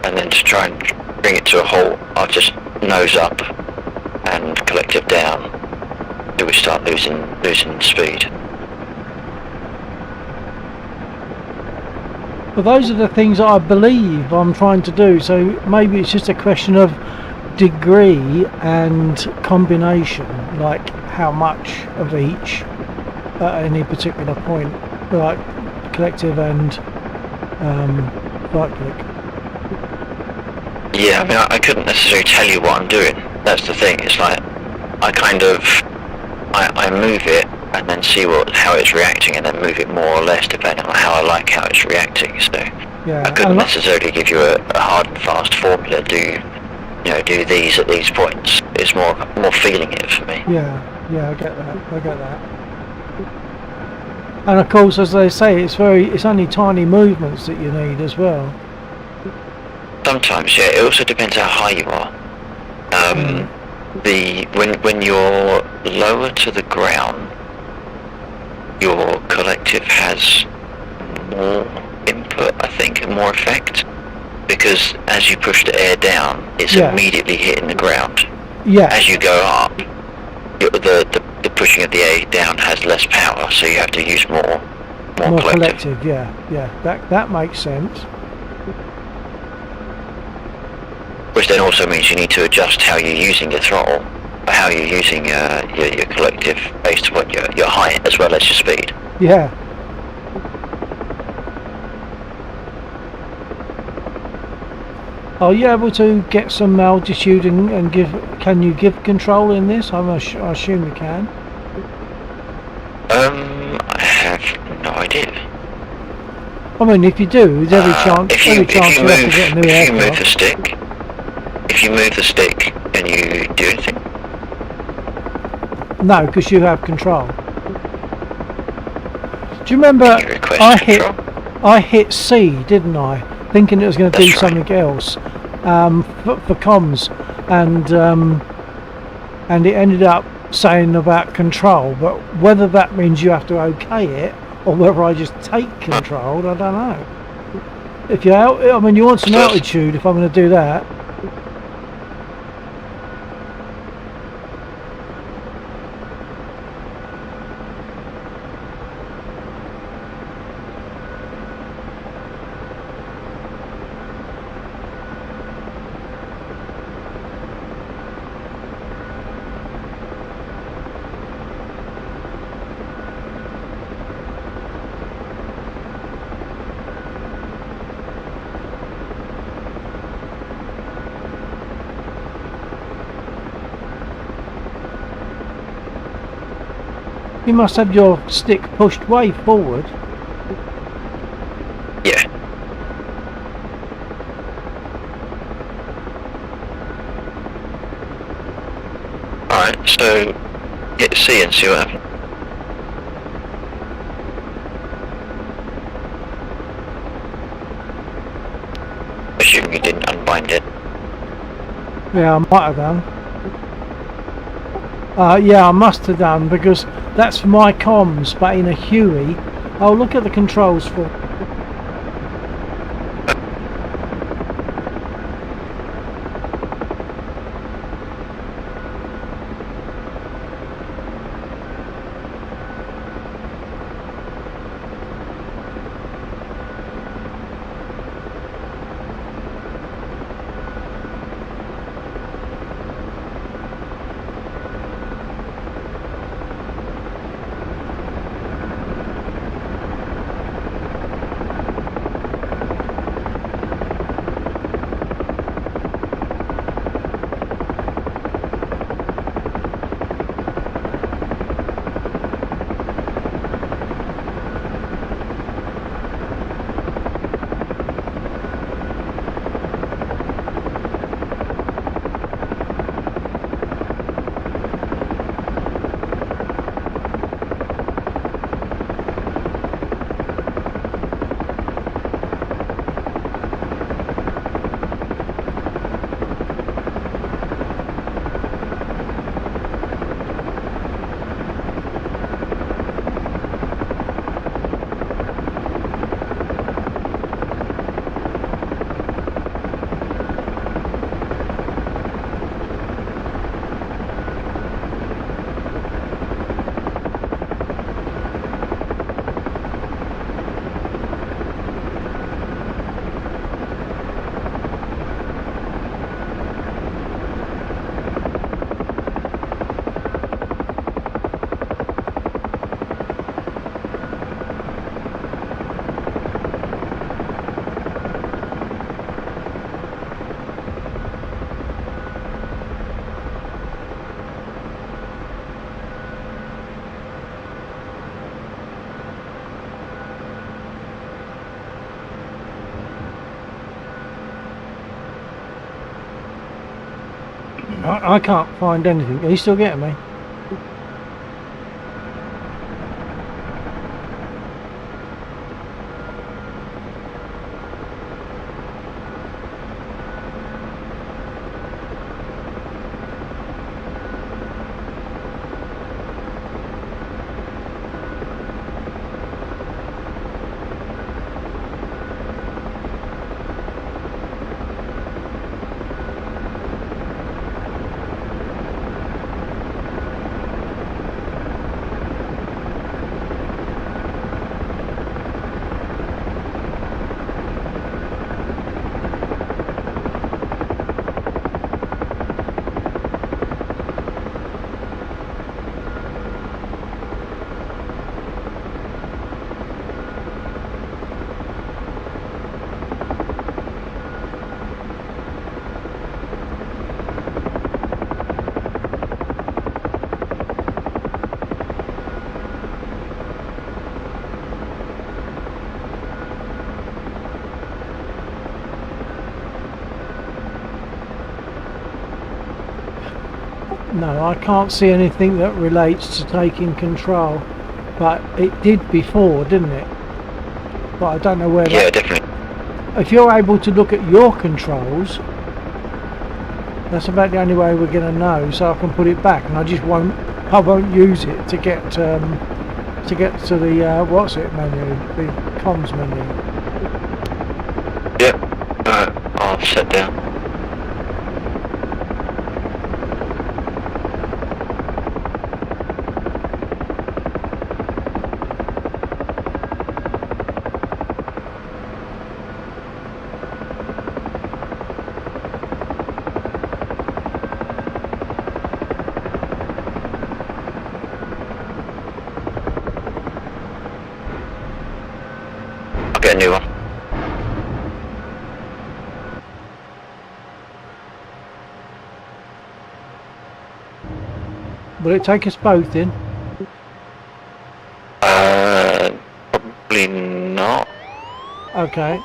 And then to try and bring it to a halt, I'll just nose up and collective down till we start losing speed. But those are the things that I believe I'm trying to do, so maybe it's just a question of degree and combination, like how much of each at any particular point, like collective and right click. Yeah, I mean, I couldn't necessarily tell you what I'm doing. That's the thing. It's like I kind of I move it and then see how it's reacting, and then move it more or less depending on how I like how it's reacting. So Yeah, I couldn't necessarily give you a hard and fast formula. Do these at these points? It's more feeling it for me. Yeah, I get that. And of course, as they say, it's only tiny movements that you need as well. Sometimes, yeah. It also depends how high you are. When you're lower to the ground, your collective has more input, I think, and more effect, because as you push the air down, it's immediately hitting the ground. Yeah. As you go up, the pushing of the air down has less power, so you have to use more collective. Yeah. That makes sense. Which then also means you need to adjust how you're using your throttle, or how you're using your collective based upon your height as well as your speed. Yeah. Are you able to get some altitude and can you give control in this? I assume you can. I have no idea. I mean, if you do, there's every chance you have to get a new aircraft. If you move the stick, can you do anything? No, because you have control. Do you remember I hit C, didn't I? Thinking it was going to do something else for comms, and it ended up saying about control. But whether that means you have to okay it or whether I just take control, I don't know. If you you want some altitude if I'm going to do that. You must have your stick pushed way forward. Yeah. Alright, so hit C and see what happens. Assuming you didn't unbind it. Yeah, I might have done. Yeah, I must have done, because that's for my comms, but in a Huey. Oh, look at the controls for. I can't find anything. Are you still getting me? No, I can't see anything that relates to taking control, but it did before, didn't it? But I don't know where Yeah, that... definitely. If you're able to look at your controls, that's about the only way we're going to know, so I can put it back, and I won't use it to get to the what's it menu, the comms menu. Yep. Alright, I'll set down. I'll get a new one. Will it take us both in? Probably not. Okay.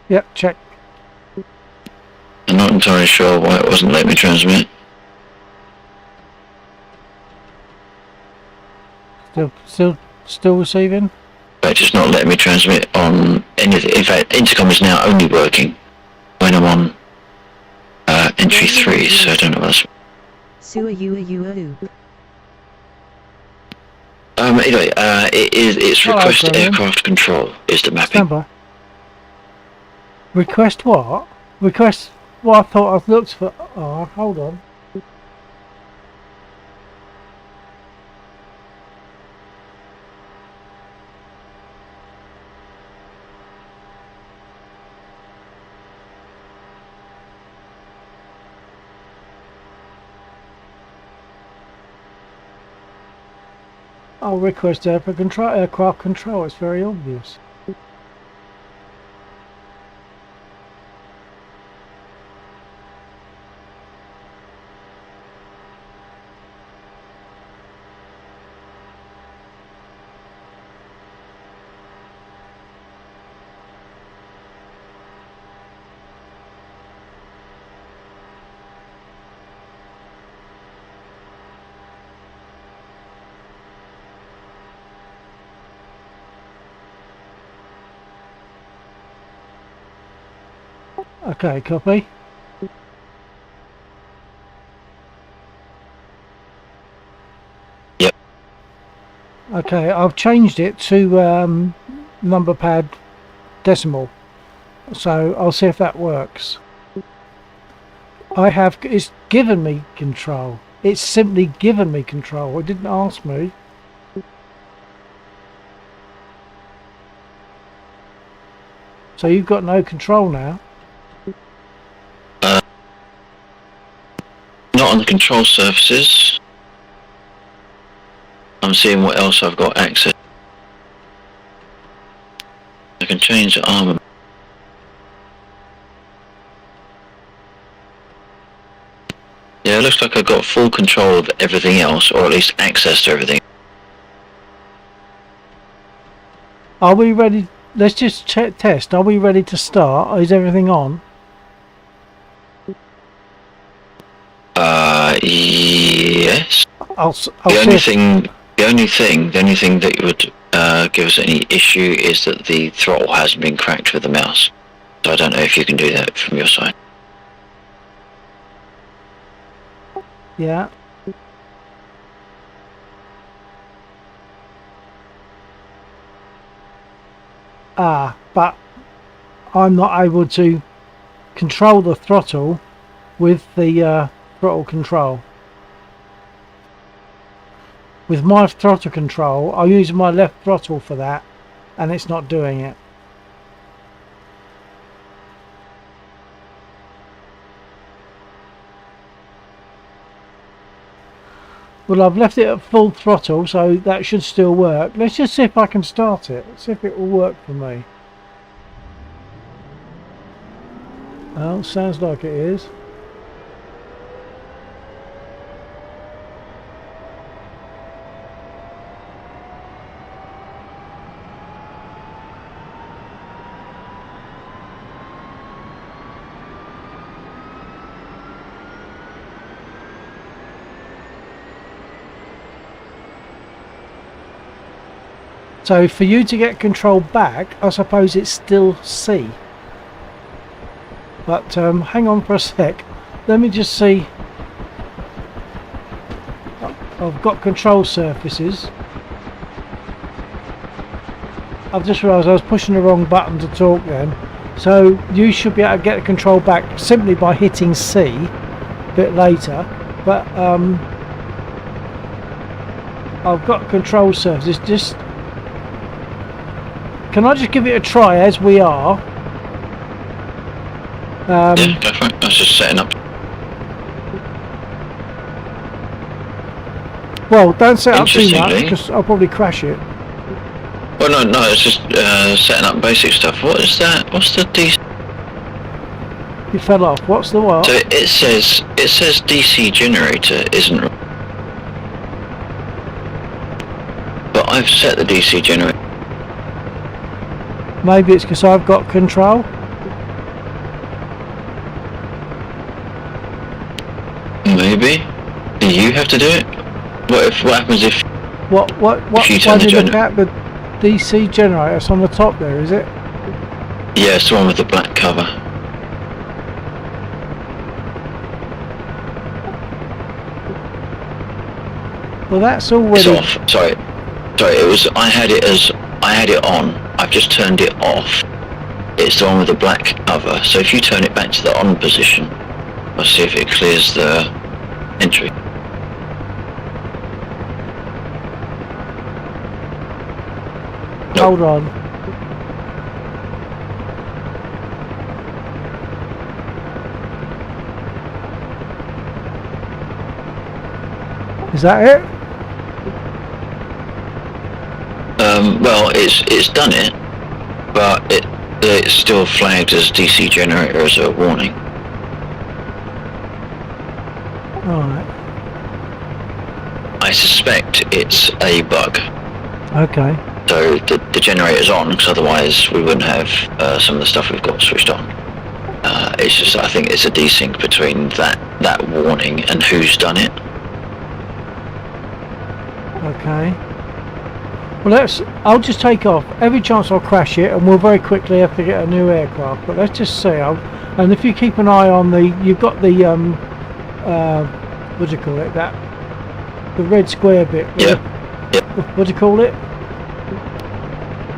Yep, check. I'm not entirely sure why it wasn't letting me transmit. Still receiving? but it's just not letting me transmit on anything. In fact, intercom is now only working when I'm on entry 3, so I don't know what's... Anyway, it's Hello, request Brendan. aircraft control is the mapping. Stand by. Request what? Request what I thought I've looked for. Oh, hold on. I'll request aircraft control. It's very obvious. Okay, copy. Yep. Okay, I've changed it to number pad decimal, so I'll see if that works. It's given me control. It's simply given me control. It didn't ask me. So you've got no control now. Not on the control surfaces. I'm seeing what else I've got access. I can change the armor. Yeah, it looks like I've got full control of everything else, or at least access to everything. Are we ready? Let's just test. Are we ready to start? Is everything on? Yes. I'll The only thing that would give us any issue is that the throttle hasn't been cracked with the mouse. So I don't know if you can do that from your side. Yeah. But I'm not able to control the throttle with the throttle control. With my throttle control, I use my left throttle for that, and it's not doing it. Well, I've left it at full throttle, so that should still work. Let's just see if I can start it. See if it will work for me. Well, sounds like it is. So for you to get control back, I suppose it's still C. But hang on for a sec. Let me just see. I've got control surfaces. I've just realised I was pushing the wrong button to talk then. So you should be able to get the control back simply by hitting C a bit later. But I've got control surfaces. Just can I just give it a try as we are? Yeah, go for it. I was just setting up. Well, don't set up too much because I'll probably crash it. Well, no, it's just setting up basic stuff. What is that? What's the DC? You fell off. What's the what? So it says DC generator isn't. But I've set the DC generator. Maybe it's because I've got control. Maybe. Do you have to do it? What happens if? What? If you Why turn did the you look at the DC generator. It's on the top there, is it? Yeah, it's the one with the black cover. Well, that's It's already... off. Sorry. It was. I had it on. I've just turned it off. It's the one with the black cover. So if you turn it back to the on position, I'll see if it clears the entry. Hold on. Is that it? Well, it's done it, but it's still flagged as DC generator as a warning. Alright. I suspect it's a bug. Okay. So the generator's on, because otherwise we wouldn't have some of the stuff we've got switched on. It's just, I think it's a desync between that warning and who's done it. Okay. Well, I'll just take off. Every chance I'll crash it, and we'll very quickly have to get a new aircraft. But let's just see. And if you keep an eye on you've got the what do you call it? The red square bit. Yeah. What do you call it?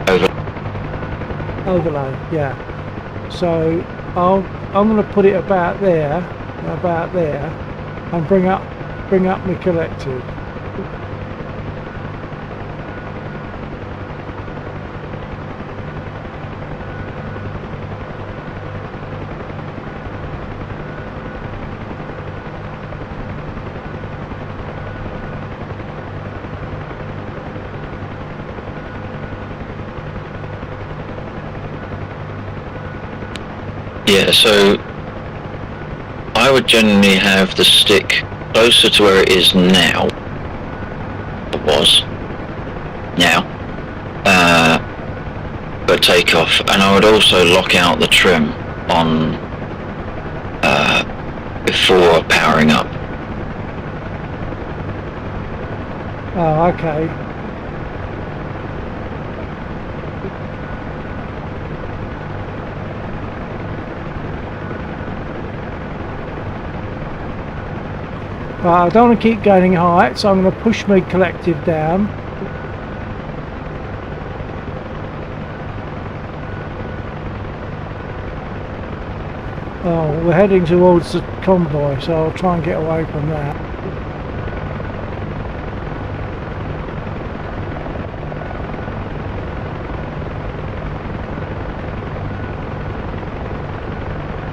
Over. Overlay. Yeah. So I'm going to put it about there, and bring up my collective. Yeah, so I would generally have the stick closer to where it is now. It was now. But take off, and I would also lock out the trim on before powering up. Oh, okay. Right, I don't want to keep gaining height, so I'm going to push my collective down. Oh, we're heading towards the convoy, so I'll try and get away from that.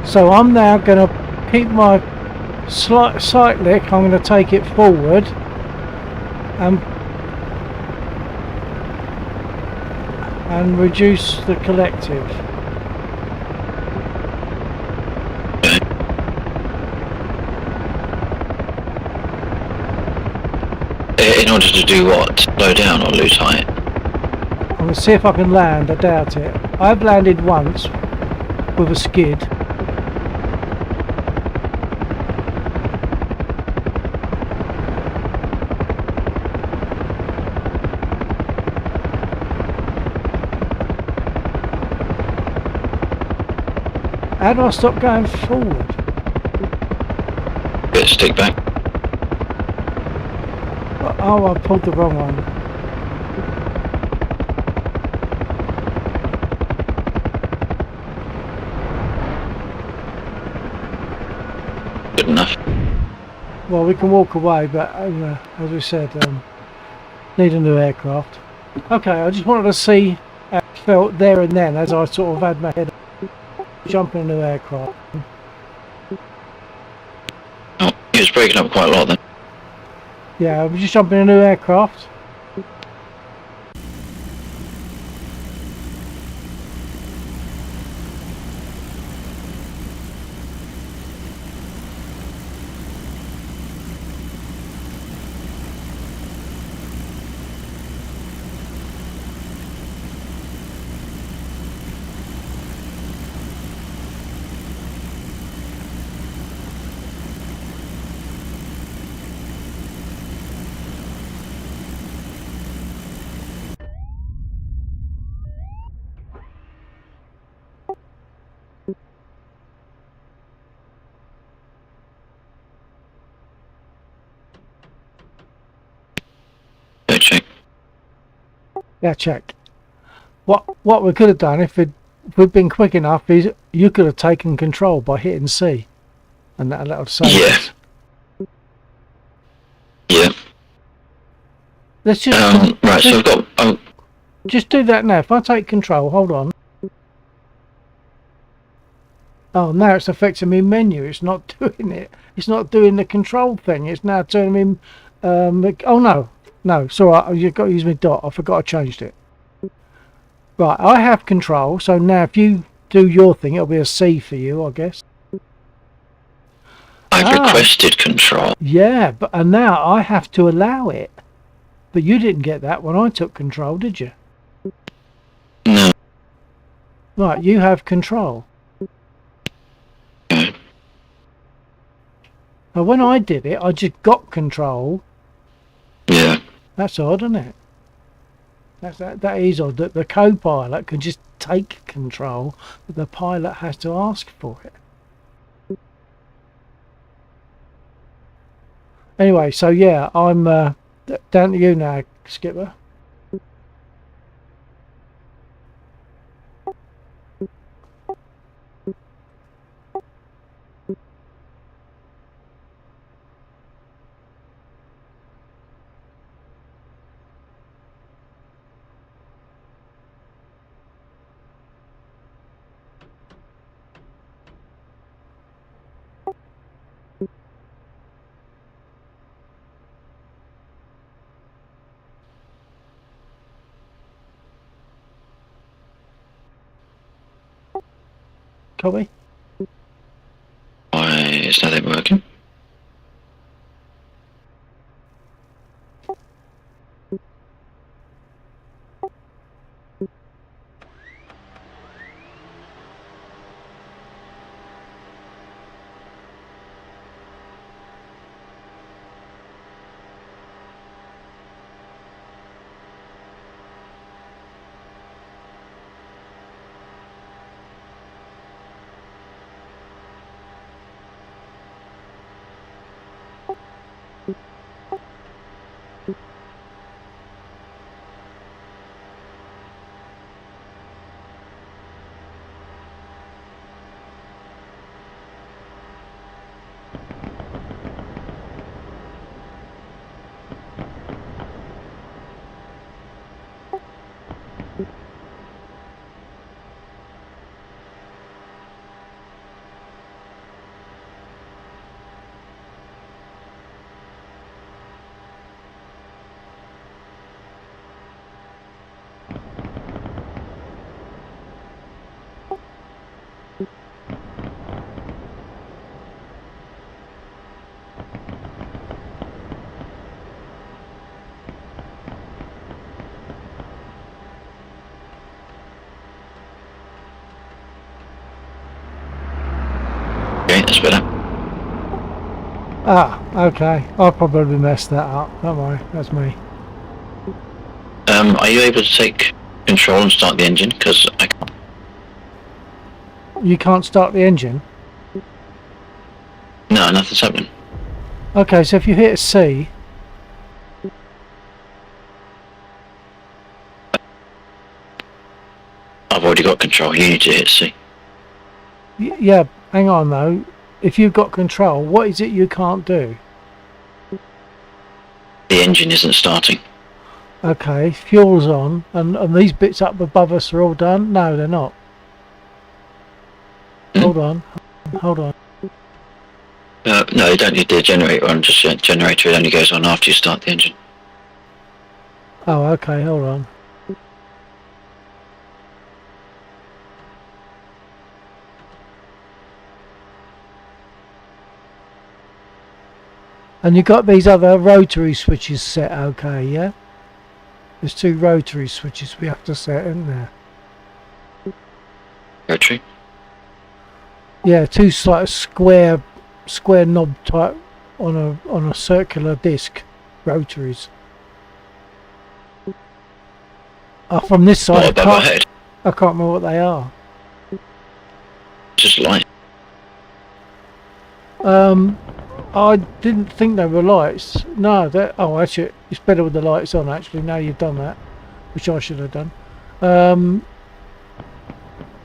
So I'm now going to keep my slight cyclic, I'm going to take it forward and reduce the collective. In order to do what? Slow down or lose height? I'm going to see if I can land. I doubt it. I've landed once with a skid. How do I stop going forward? Bit of stick back. Oh, I pulled the wrong one. Good enough. Well, we can walk away, but as we said, need a new aircraft. Okay, I just wanted to see how it felt there and then as I sort of had my head jumping a new aircraft. Oh, it was breaking up quite a lot then. Yeah, we're just jumping a new aircraft. Yeah, check. What we could have done if we'd been quick enough is you could have taken control by hitting C, and that would save Yeah. us. Yeah. Let's just Right, so I've got... Oh, just do that now. If I take control, hold on. Oh, now it's affecting me menu. It's not doing it. It's not doing the control thing. It's now turning me. Oh no, it's all right. You've got to use my dot. I forgot I changed it. Right, I have control. So now if you do your thing, it'll be a C for you, I guess. I've requested control. Yeah, and now I have to allow it. But you didn't get that when I took control, did you? No. Right, you have control. Now when I did it, I just got control. Yeah. That's odd, isn't it? That is odd that the co-pilot can just take control, but the pilot has to ask for it. Anyway, so yeah, I'm down to you now, Skipper. Copy. Why is that working? Okay, that's better. Ah, okay. I probably messed that up. Don't worry, that's me. Are you able to take control and start the engine? Because I can't. You can't start the engine? No, nothing's happening. Okay, so if you hit C... I've already got control. You need to hit C. Yeah, hang on though. If you've got control, what is it you can't do? The engine isn't starting. Okay, fuel's on, and these bits up above us are all done? No, they're not. Hold on. No, you don't need the generator on. Just the generator. It only goes on after you start the engine. Oh, okay, hold on. And you got these other rotary switches set, okay, yeah? There's 2 rotary switches we have to set, isn't there? Rotary? Yeah, 2 like square knob type on a circular disc rotaries. From this side, What, above our head? I can't remember what they are. Just light. I didn't think they were lights. No, oh, actually, it's better with the lights on. Actually, now you've done that. which I should have done.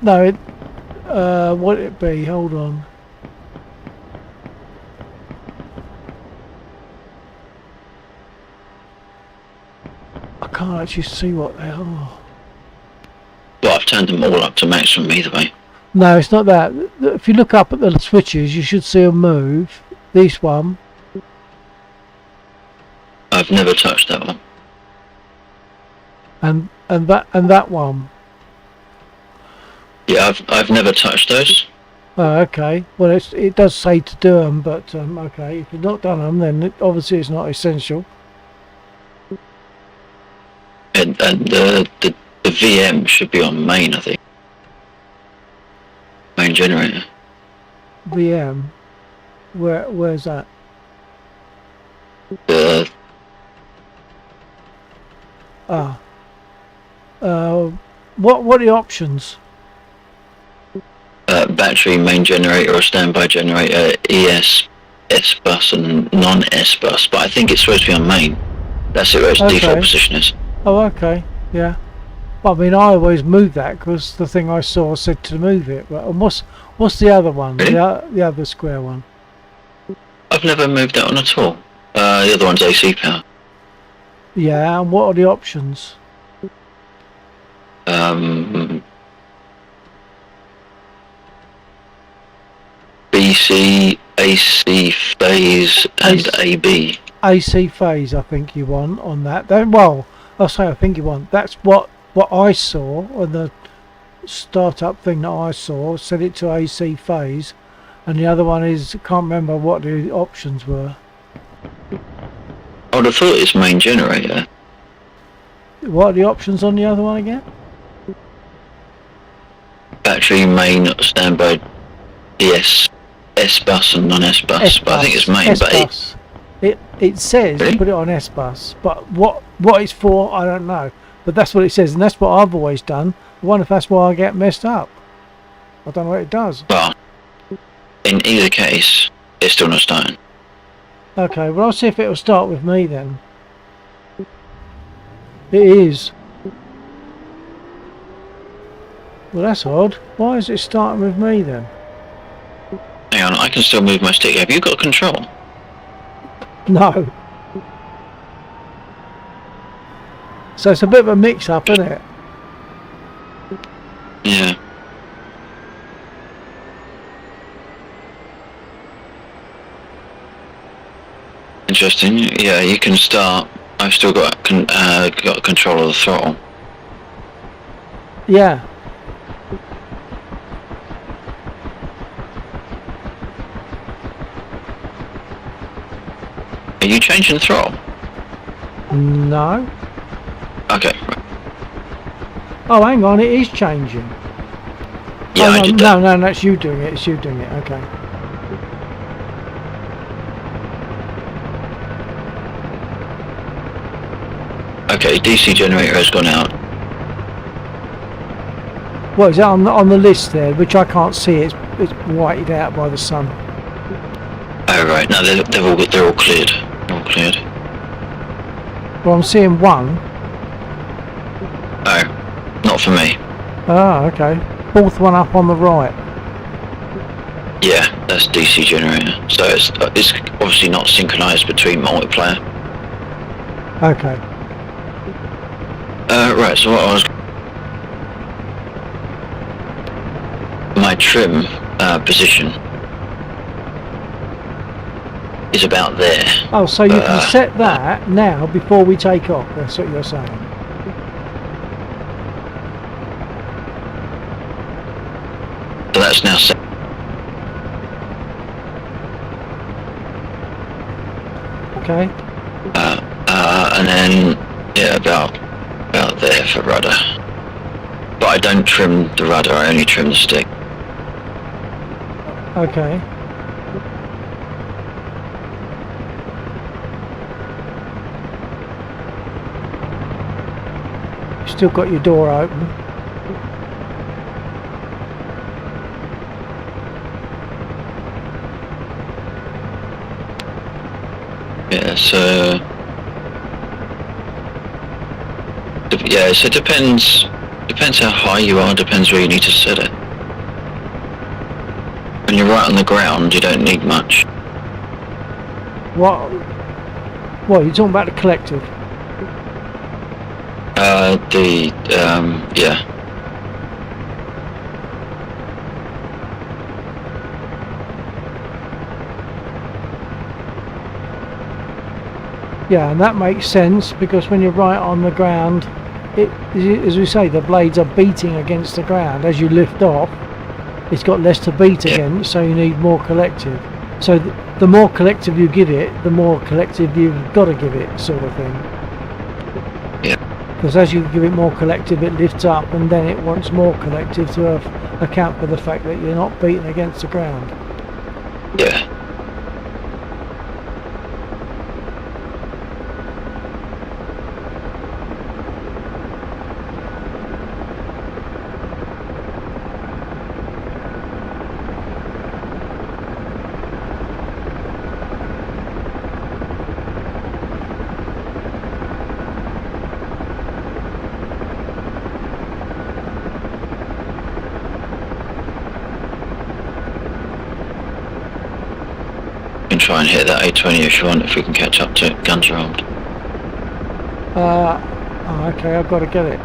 No, what would it be? Hold on. I can't actually see what they are. Well, I've turned them all up to maximum either way. No, it's not that. If you look up at the switches, you should see a move. This one. I've never touched that one. And that one. Yeah, I've never touched those. Oh, okay. Well, it does say to do them, but okay. If you've not done them, then obviously it's not essential. And the VM should be on main, I think. Main generator. VM. Where's that? What are the options? Battery, main generator or standby generator, ES, S bus and non-S bus, but I think it's supposed to be on main. That's it, where its default position is. Oh, okay, yeah. Well, I mean, I always move that because the thing I saw said to move it. But and what's the other one? Really? The other square one. I've never moved that one at all. The other one's AC power. Yeah, and what are the options? BC, AC phase and AB. AC phase, I think you want on that. Well, I'll say I think you want. That's what I saw on the startup thing that I saw. Set it to AC phase, and the other one is, I can't remember what the options were. I would have thought it's main generator. What are the options on the other one again? Battery, main, standby, ES, S bus and non-S bus. But I think it's main. S-bus. It says really? Put it on S bus, but what it's for, I don't know. But that's what it says, and that's what I've always done. I wonder if that's why I get messed up. I don't know what it does. Well, in either case, it's still not starting. Okay, well I'll see if it'll start with me then. It is. Well, that's odd. Why is it starting with me then? Hang on, I can still move my stick. Have you got control? No. So it's a bit of a mix-up, isn't it? Yeah. Interesting. Yeah, you can start. I've still got control of the throttle. Yeah. Are you changing the throttle? No. Okay. Oh, hang on, it is changing. Yeah, oh, I did that. No, that's you doing it. It's you doing it. Okay. Okay, DC generator has gone out. What is that on the list there, which I can't see? It's whited out by the sun. Oh right, no, they're all cleared. All cleared. Well, I'm seeing one. Oh, not for me. Ah, okay. Fourth one up on the right. Yeah, that's DC generator. So it's obviously not synchronized between multiplayer. Okay. Right, so what I was... My trim position is about there. Oh, so you can set that now before we take off. That's what you're saying. So that's now set. Okay. And then, yeah, about there for rudder. But I don't trim the rudder, I only trim the stick. Okay. Still got your door open. Yeah, so Yeah, so it depends how high you are, depends where you need to set it. When you're right on the ground, you don't need much. What you're talking about the collective? Yeah. Yeah, and that makes sense because when you're right on the ground, as we say, the blades are beating against the ground. As you lift off, it's got less to beat against, so you need more collective. So the more collective you give it, the more collective you've got to give it, sort of thing. Yeah. Because as you give it more collective, it lifts up, and then it wants more collective to account for the fact that you're not beating against the ground. Yeah. Try and hit that 820 if you want, if we can catch up to it. Guns are armed. Okay, I've got to get it.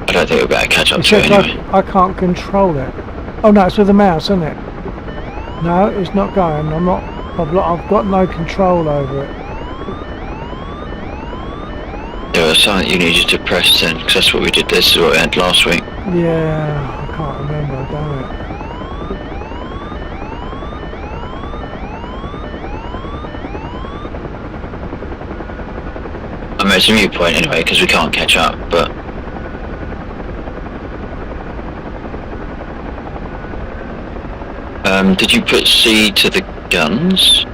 I don't think we better catch up to it anyway. I can't control it. Oh no, it's with the mouse, isn't it? No, it's not going. I've got no control over it. There was something you needed to press then, because that's what we did. This is what we had last week. Yeah, I can't remember, damn it. I mean, it's a mute point anyway, because we can't catch up, but... did you put C to the guns?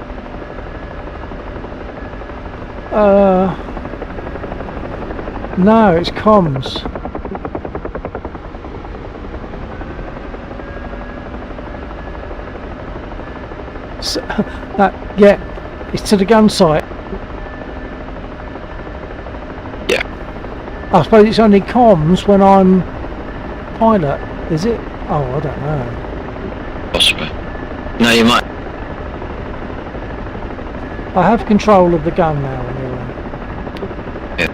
No, it's comms. So, yeah, it's to the gun sight. Yeah. I suppose it's only comms when I'm pilot, is it? Oh, I don't know. Possibly. No, you might. I have control of the gun now anyway. Yeah.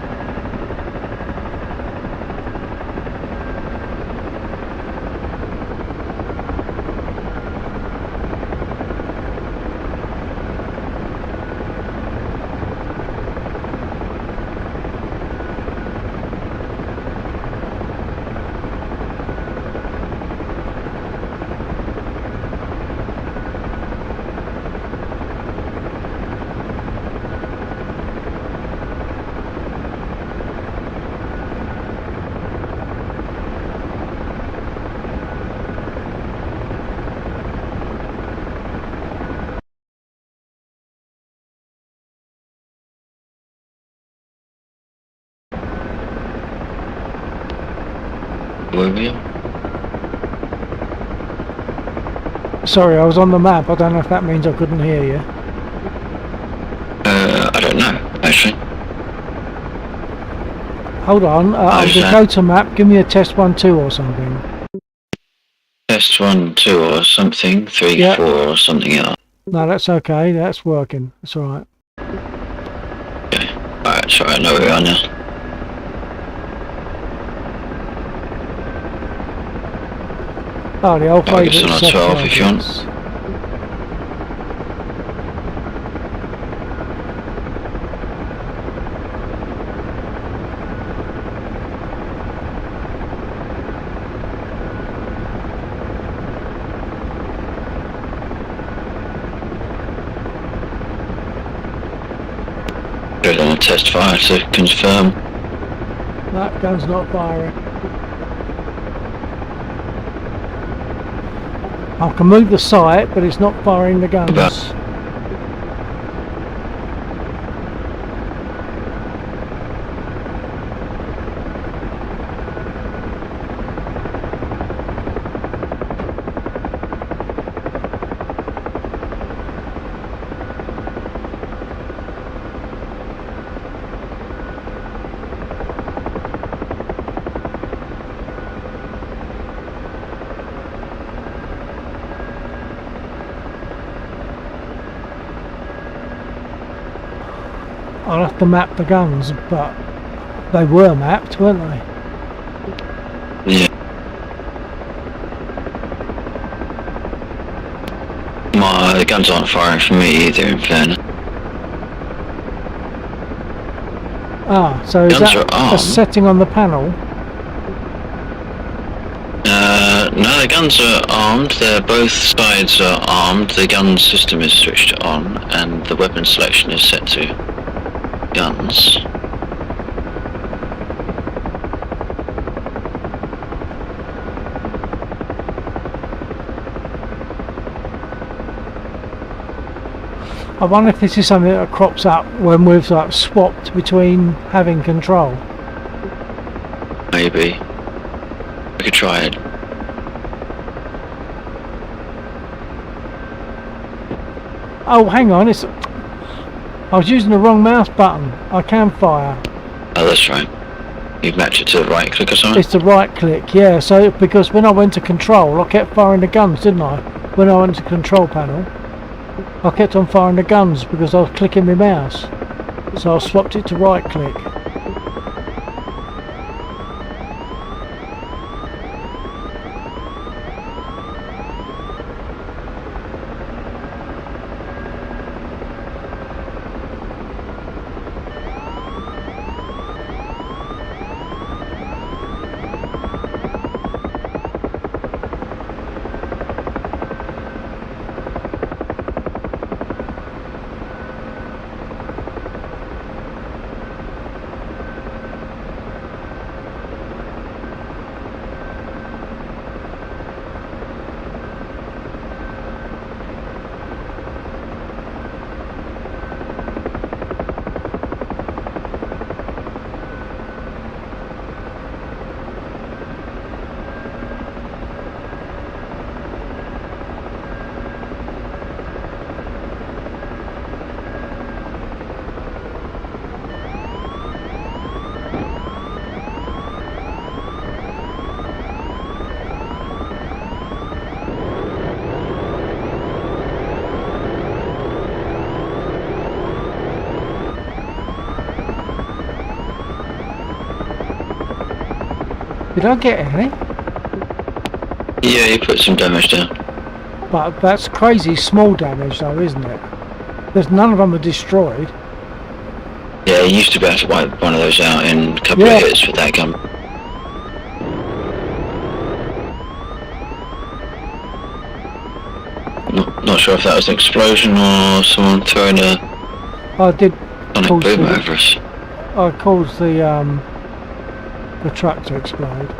Were we on? Sorry, I was on the map. I don't know if that means I couldn't hear you. I don't know, actually. Hold on, I'm going to go to map. Give me a test 1, 2 or something. Test 1, 2 or something, 3, Yeah. 4 or something else. No, that's okay. That's working. That's all right. Okay. Alright, sorry, I know where we are now. Oh, the old I'll give favourite some on 12 if you want. targets. Go on a test fire to confirm. That gun's not firing. I can move the sight, but it's not firing the guns. About- I'll have to map the guns, but they were mapped, weren't they? Yeah. The guns aren't firing for me either, in fairness. Ah, so is Guns that are armed. a setting on the panel? No, the guns are armed. Both sides are armed. The gun system is switched on, and the weapon selection is set to guns. I wonder if this is something that crops up when we've like swapped between having control. Maybe. We could try it. Oh, hang on, I was using the wrong mouse button. I can fire. Oh, that's right. You match it to the right click or something? It's the right click, yeah. So because when I went to control, I kept firing the guns, didn't I? When I went to control panel, I kept on firing the guns because I was clicking my mouse. So I swapped it to right click. Did I get any? Yeah, you put some damage down. But that's crazy small damage though, isn't it? There's none of them are destroyed. Yeah, you used to be able to wipe one of those out in a couple of hits with that gun. Not sure if that was an explosion or someone throwing a I did sonic cause boom over us. I caused the truck to explode.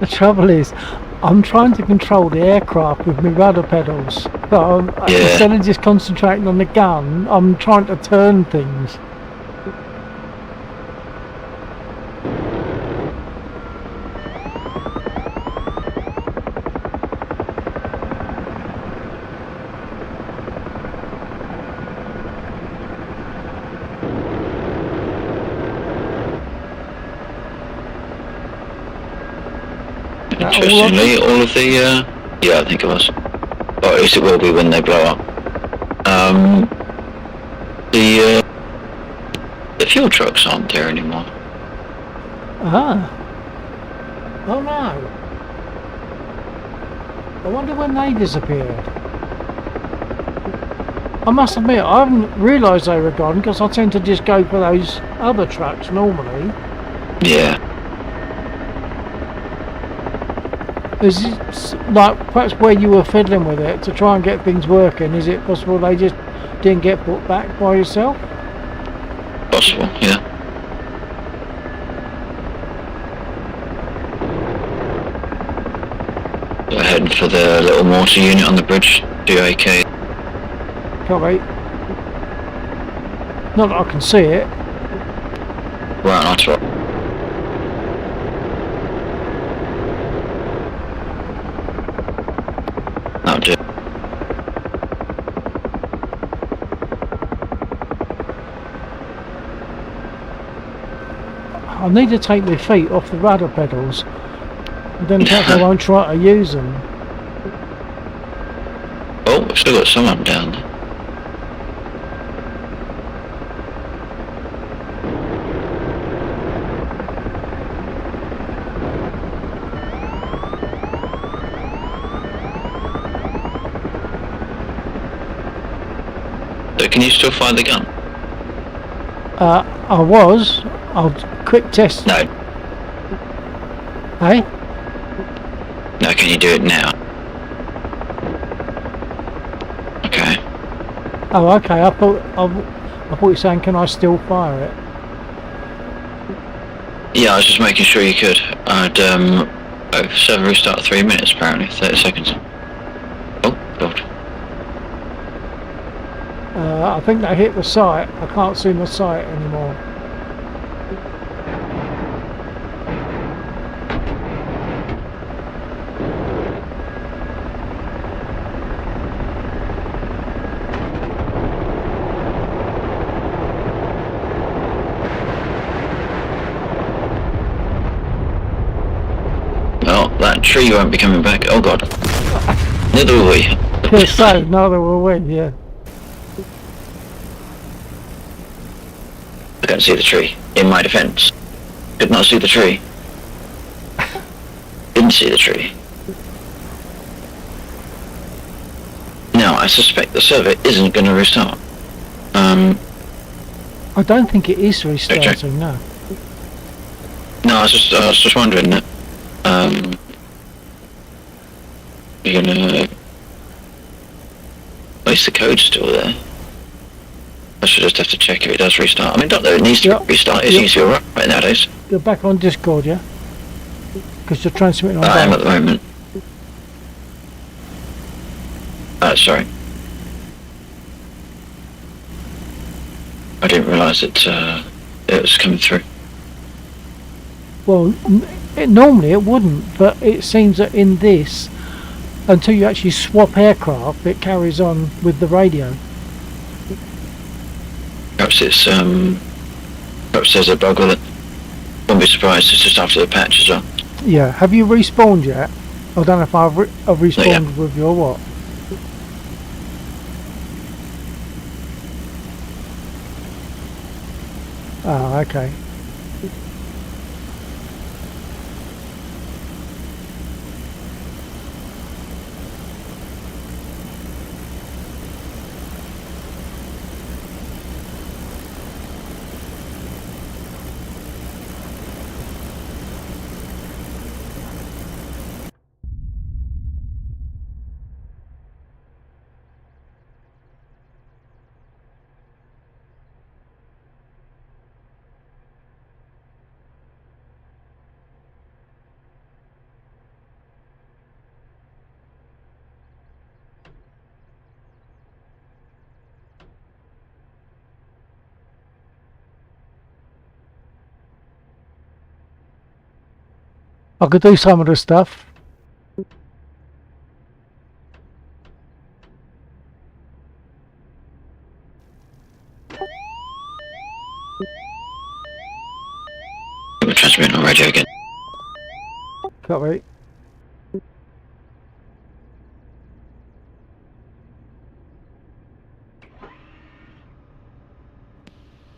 The trouble is, I'm trying to control the aircraft with my rudder pedals. But instead of just concentrating on the gun, I'm trying to turn things. Interestingly, all of the, yeah, I think it was. Or at least it will be when they blow up. The fuel trucks aren't there anymore. Ah. Oh no. I wonder when they disappeared. I must admit, I haven't realised they were gone because I tend to just go for those other trucks normally. Yeah. Is it like perhaps where you were fiddling with it to try and get things working? Is it possible they just didn't get put back by yourself? Possible, yeah. We're heading for the little mortar unit on the bridge, DAK. Copy. Not that I can see it. Right on our top. That'll do. I need to take my feet off the rudder pedals. Then perhaps I won't try to use them. Oh, we've still got someone down there. So can you still fire the gun? I was. I'll quick test. No. Hey? No, can you do it now? Okay. Oh, okay. I thought you were saying, can I still fire it? Yeah, I was just making sure you could. I'd server restart 3 minutes apparently, 30 seconds. Oh god. I think they hit the site. I can't see my site anymore. Well, that tree won't be coming back. Oh god. Neither will we. Yes, so neither will we. Yeah. I can't see the tree. In my defence. Could not see the tree. Didn't see the tree. Now, I suspect the server isn't going to restart. I don't think it is restarting. Okay. No. No, I was just wondering that. You're gonna. At least the code's still there. I should just have to check if it does restart. I mean, not that it needs to restart. It seems to be alright nowadays. You're back on Discord, yeah? Because you're transmitting on. I am at the moment. Sorry. I didn't realise it was coming through. Well, normally it wouldn't, but it seems that in this, until you actually swap aircraft, it carries on with the radio. Perhaps it's perhaps there's a bug with it. Wouldn't be surprised. It's just after the patch as well. Yeah. Have you respawned yet? I don't know if I've respawned with you or what. Oh, okay. I could do some of the stuff. We're transmitting on radio again. Copy.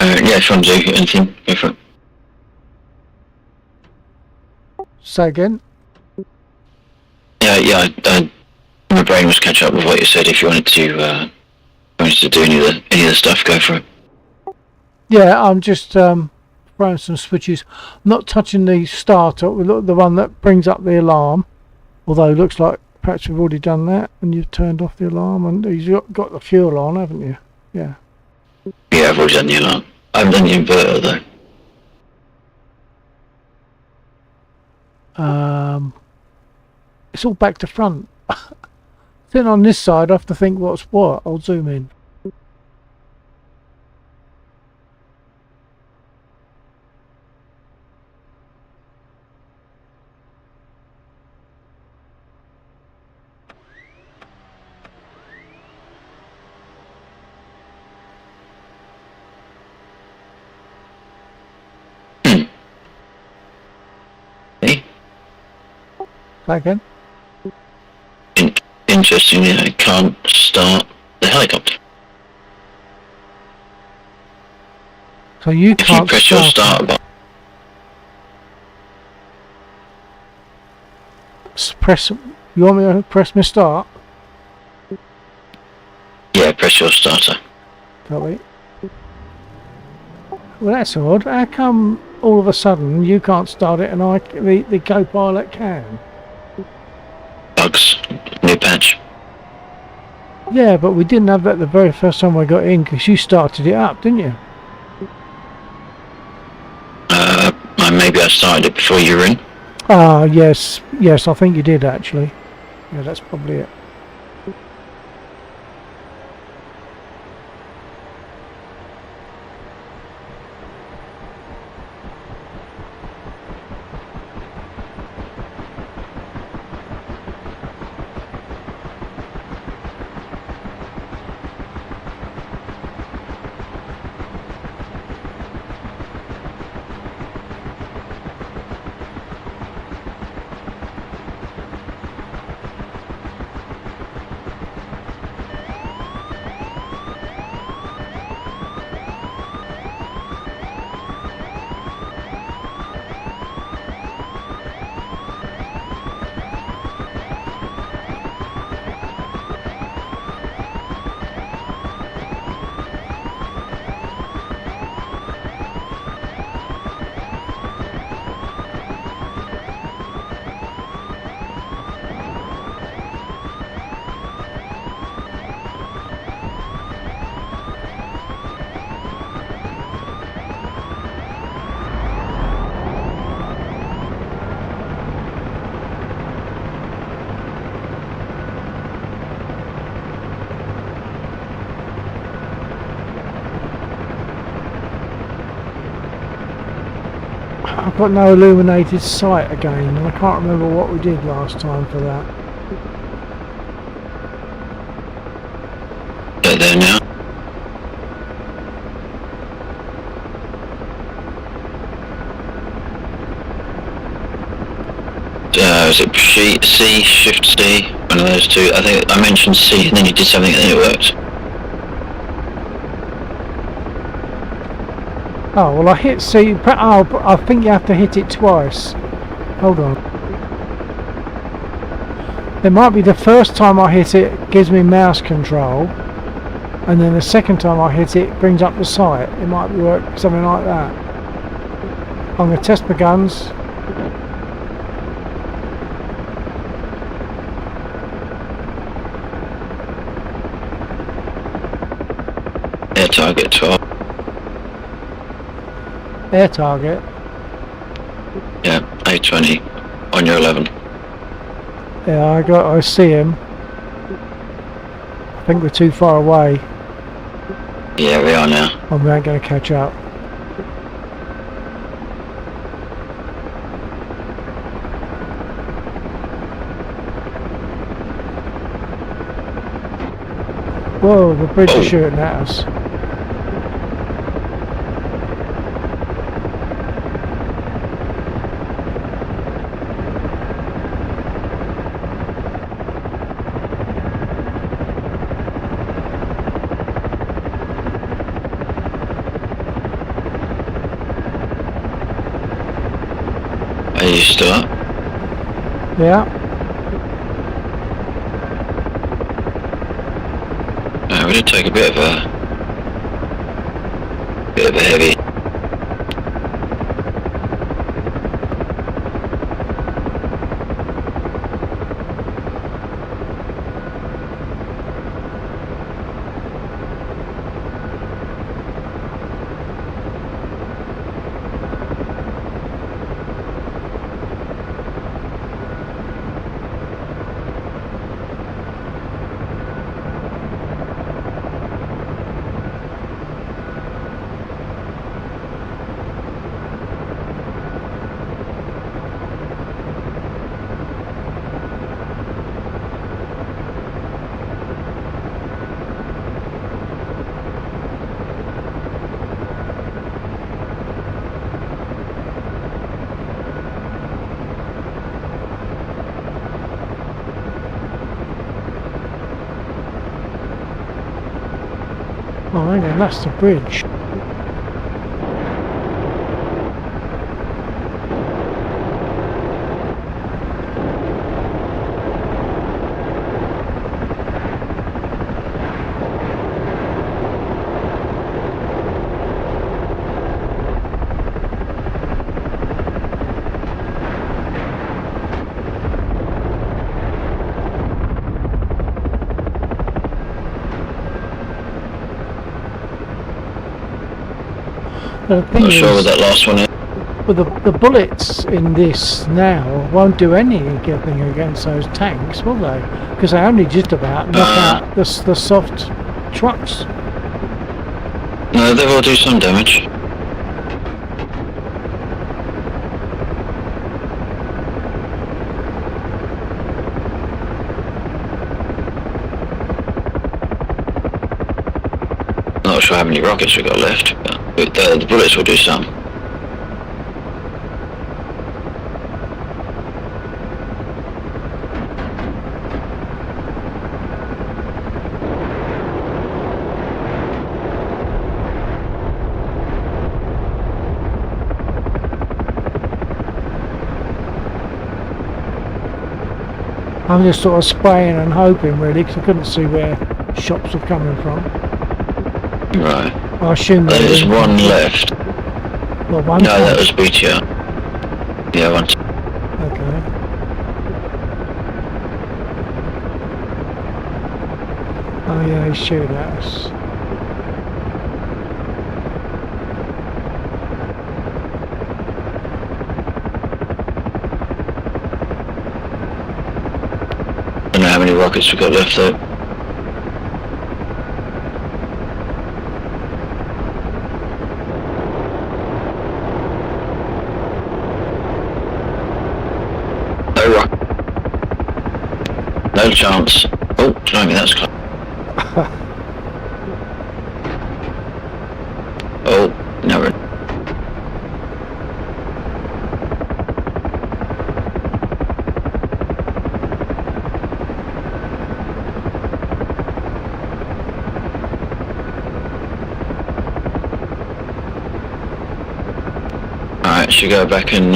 Yeah, if you want to do anything, go for it. Say again. Yeah, my brain was catching up with what you said. If you wanted to do any of the stuff, go for it. Yeah, I'm just throwing some switches. Not touching the starter, the one that brings up the alarm. Although it looks like perhaps we've already done that, and you've turned off the alarm, and you've got the fuel on, haven't you? Yeah. Yeah, I've already done the alarm. I haven't done the inverter though. It's all back to front. Then on this side I have to think what's what. I'll zoom in. Hey? Again. Interestingly, I can't start the helicopter. So you If you can't press your start button, press. You want me to press my start? yeah, press your starter. Copy. Well, that's odd. How come all of a sudden you can't start it and the co-pilot can? Bugs, new patch. Yeah, but we didn't have that the very first time I got in because you started it up, didn't you? Maybe I started it before you were in. Ah, yes, I think you did actually. Yeah, that's probably it. I've got no illuminated sight again, and I can't remember what we did last time for that. Get there now. Is it C, Shift C? One of those two. I think I mentioned C, and then you did something, and then it worked. Oh, well I hit C, oh, I think you have to hit it twice. Hold on. It might be the first time I hit it gives me mouse control, and then the second time I hit it brings up the sight. It might work something like that. I'm going to test my guns. Air target 12. Air target. Yeah, A20 on your 11. Yeah, I see him. I think we're too far away. Yeah, we are now. And we ain't going to catch up. Whoa, the bridge Oh. is shooting at us. Are you still up? Yeah. No, we did take a bit of a heavy. Oh, hang on, that's the bridge. The thing Not sure is, what that last one is. but the bullets in this now won't do anything against those tanks, will they? Because they only just about knock out the soft trucks. No, they will do some damage. Not sure how many rockets we got left, but the bullets will do some. I'm just sort of spraying and hoping really, because I couldn't see where shops were coming from. Right. I assume There's were- one left. Well, one No, that tank. was BTR. Yeah, one. Okay. Oh yeah, he's shooting at us. I don't know how many rockets we got left though. No rocket. No chance. Oh, blimey, that's close. Oh, no. Alright, should go back and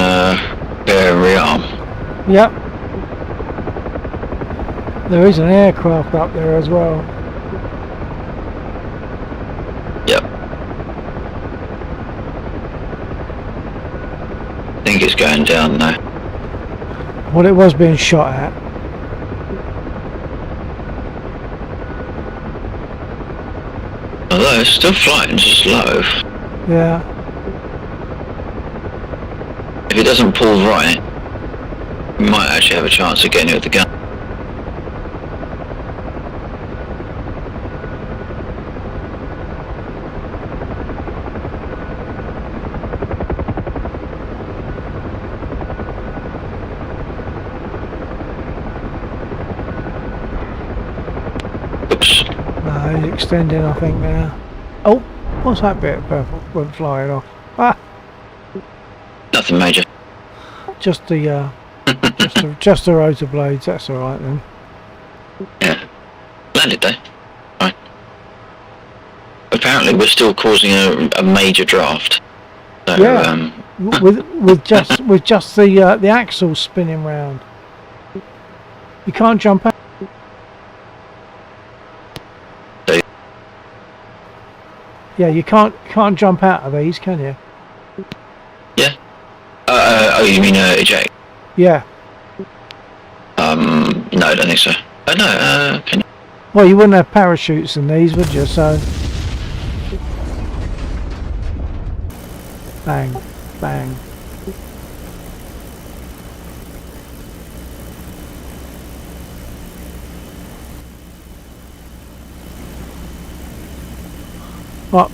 bear and rearm. Yep. There is an aircraft up there as well. Yep. I think it's going down now. Well, it was being shot at. Although it's still flying, just low. Yeah. If it doesn't pull right, we might actually have a chance of getting it with the gun. No, extending, I think, now. Oh, what's that bit of purple went flying off? Ah, Nothing major. just the just the rotor blades. That's all right then. Yeah. Landed though. Right. Apparently we're still causing a major draft. So, Yeah. With just the axle spinning round. You can't jump out. Yeah, you can't jump out of these, can you? yeah. Oh, you mean eject? Yeah. No, I don't think so. Oh no. Can you? Well, you wouldn't have parachutes in these, would you? So, bang, bang. But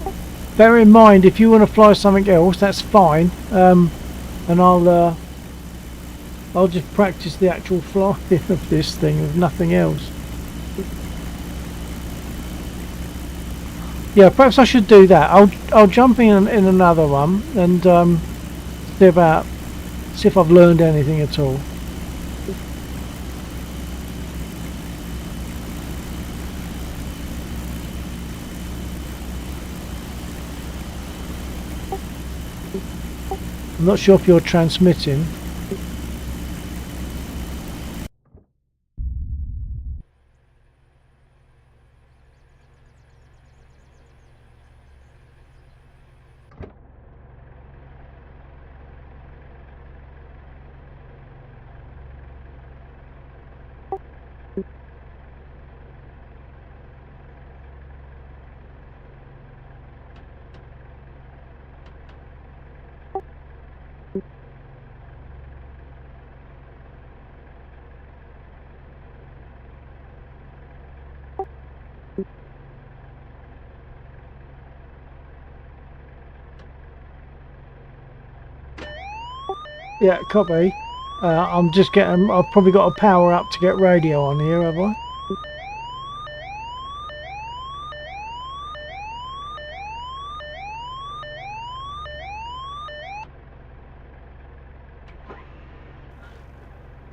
bear in mind, if you want to fly something else, that's fine. And I'll just practice the actual flying of this thing, of nothing else. Yeah, perhaps I should do that. I'll jump in another one and see if I've learned anything at all. I'm not sure if you're transmitting. Yeah, copy. I'm just getting. I've probably got to power up to get radio on here, have I?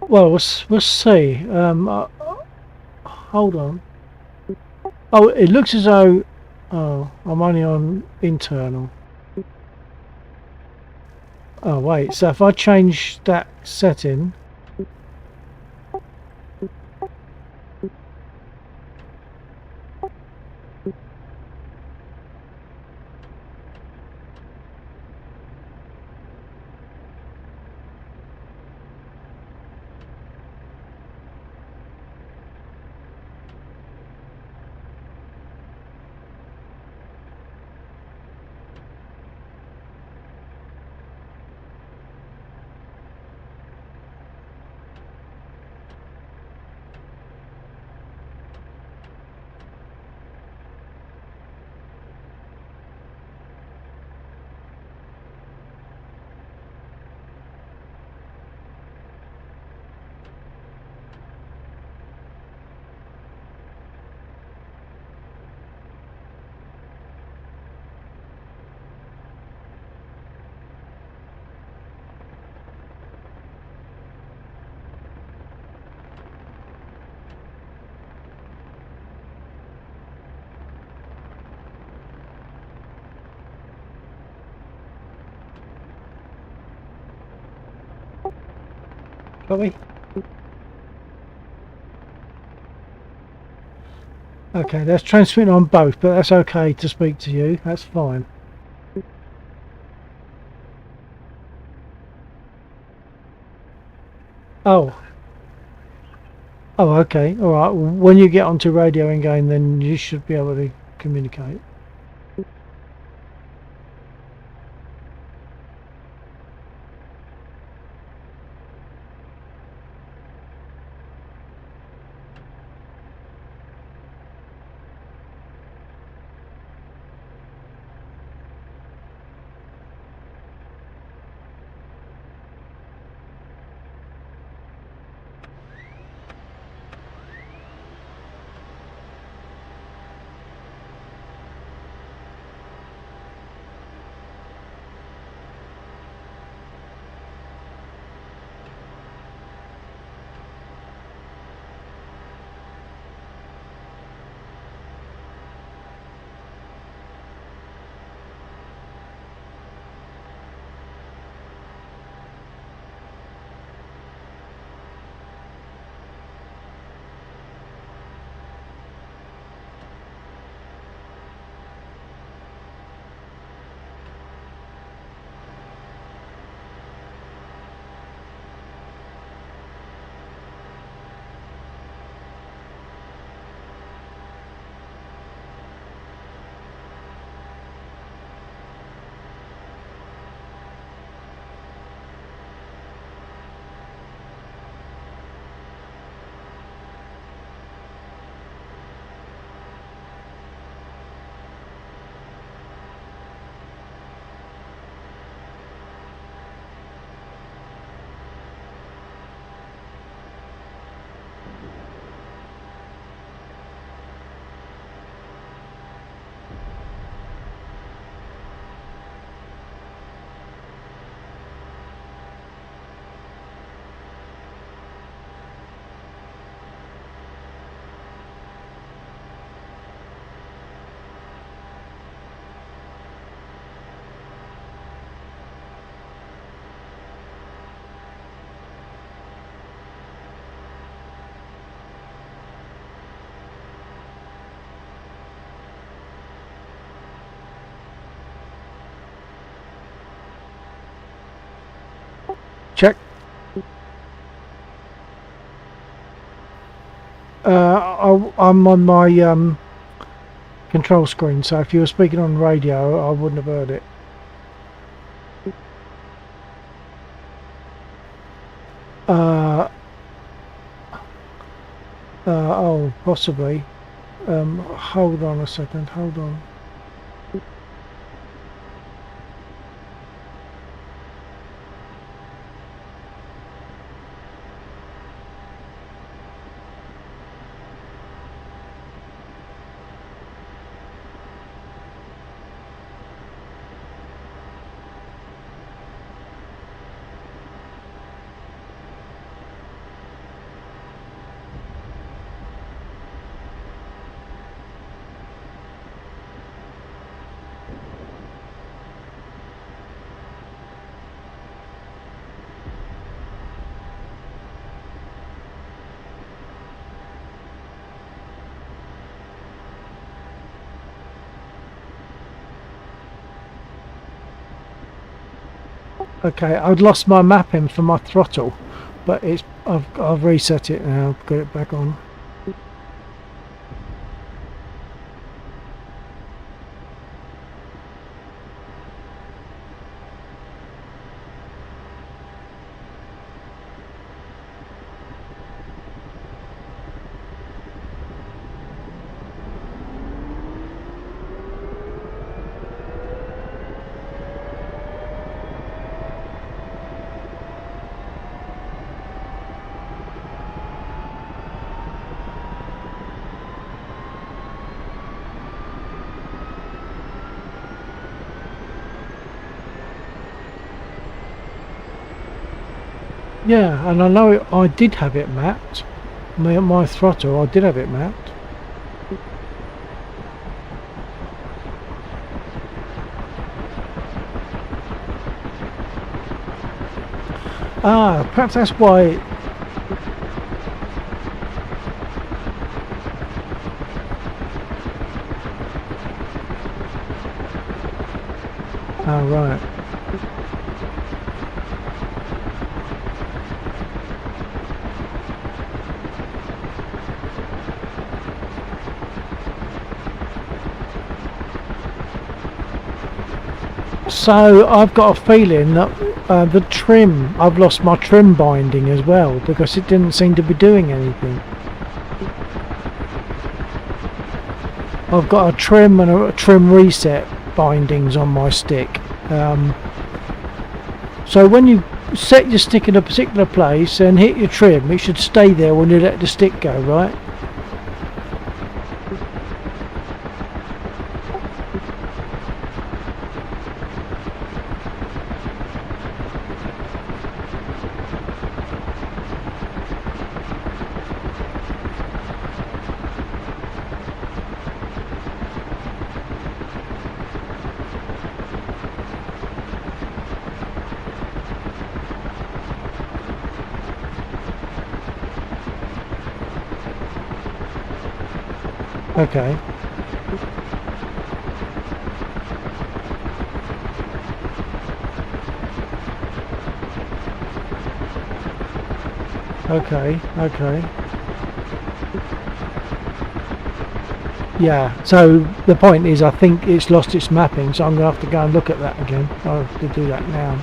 Well, we'll see. Hold on. Oh, it looks as though. Oh, I'm only on internal. Oh wait. So if I change that setting. Copy. Okay, that's transmitting on both, but that's okay to speak to you. That's fine. Oh. Oh, okay. All right. When you get onto radio again, then you should be able to communicate. I'm on my control screen, so if you were speaking on radio, I wouldn't have heard it. Oh, possibly. Hold on a second, hold on. Okay, I'd lost my mapping for my throttle, but I've reset it now, got it back on. Yeah, and I know I did have it mapped. My throttle, I did have it mapped. Ah, perhaps that's why. Oh, right. So I've got a feeling that the trim, I've lost my trim binding as well, because it didn't seem to be doing anything. I've got a trim and a trim reset bindings on my stick. So when you set your stick in a particular place and hit your trim, it should stay there when you let the stick go, right? Okay. Okay, okay. Yeah, so the point is I think it's lost its mapping, so I'm going to have to go and look at that again. I'll have to do that now.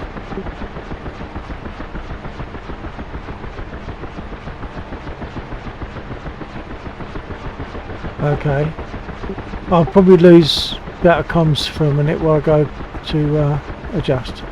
Okay. I'll probably lose better comms for a minute while I go to adjust.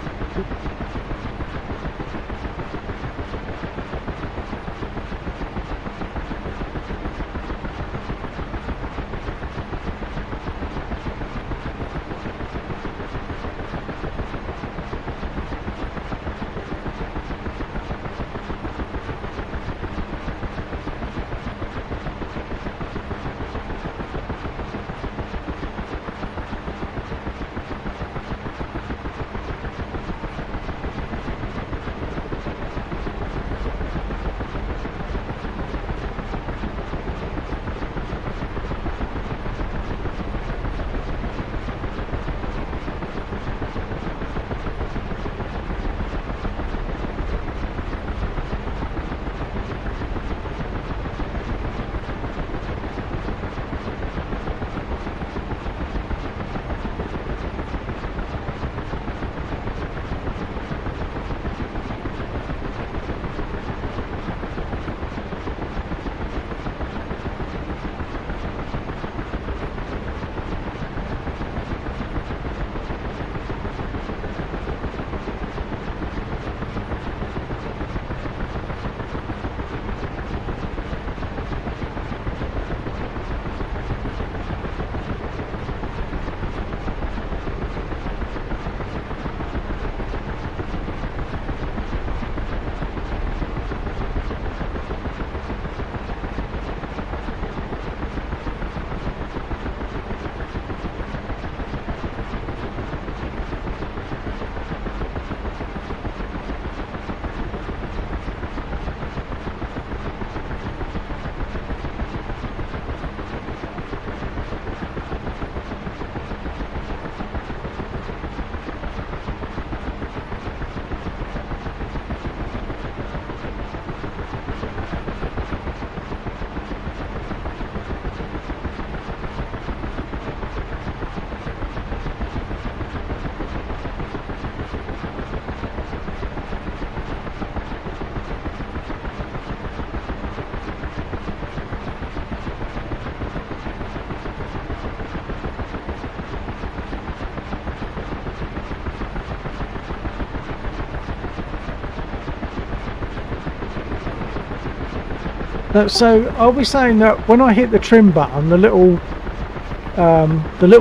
So I'll be saying that when I hit the trim button, the little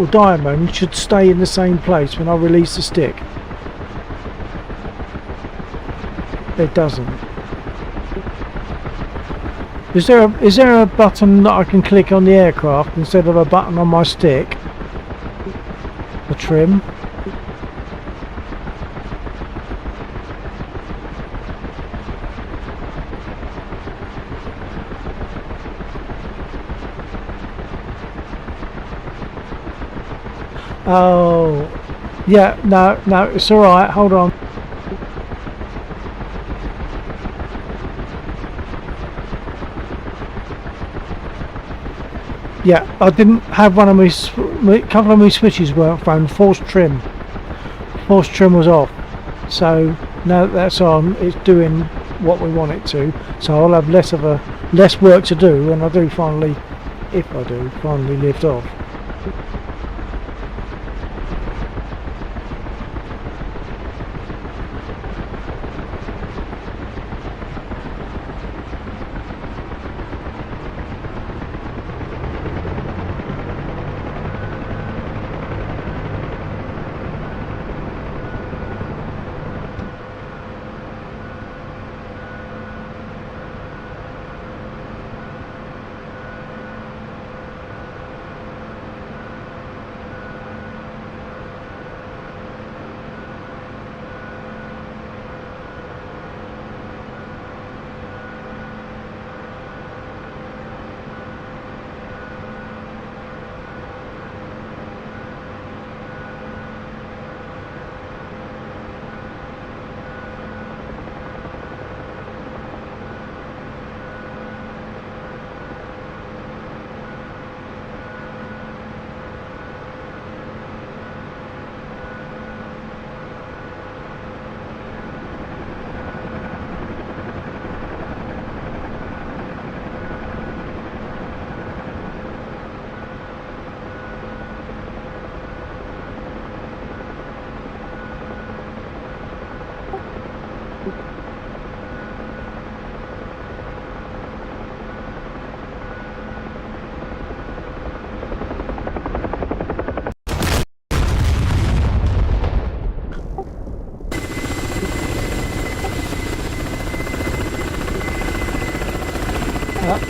diamond should stay in the same place when I release the stick. It doesn't. Is there a button that I can click on the aircraft instead of a button on my stick? The trim. Oh, yeah, no, it's alright, hold on. Yeah, I didn't have one of a couple of my switches weren't found. Forced trim was off. So now that that's on, it's doing what we want it to. So I'll have less work to do when I do finally, if I do finally lift off.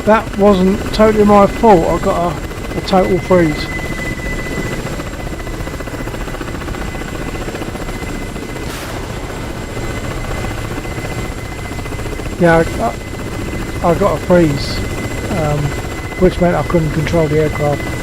That wasn't totally my fault. I got a total freeze. Yeah, I got a freeze, which meant I couldn't control the aircraft.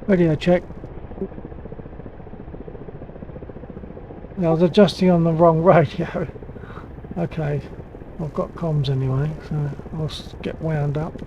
Radio check. I was adjusting on the wrong radio. Okay, I've got comms anyway, so I'll get wound up.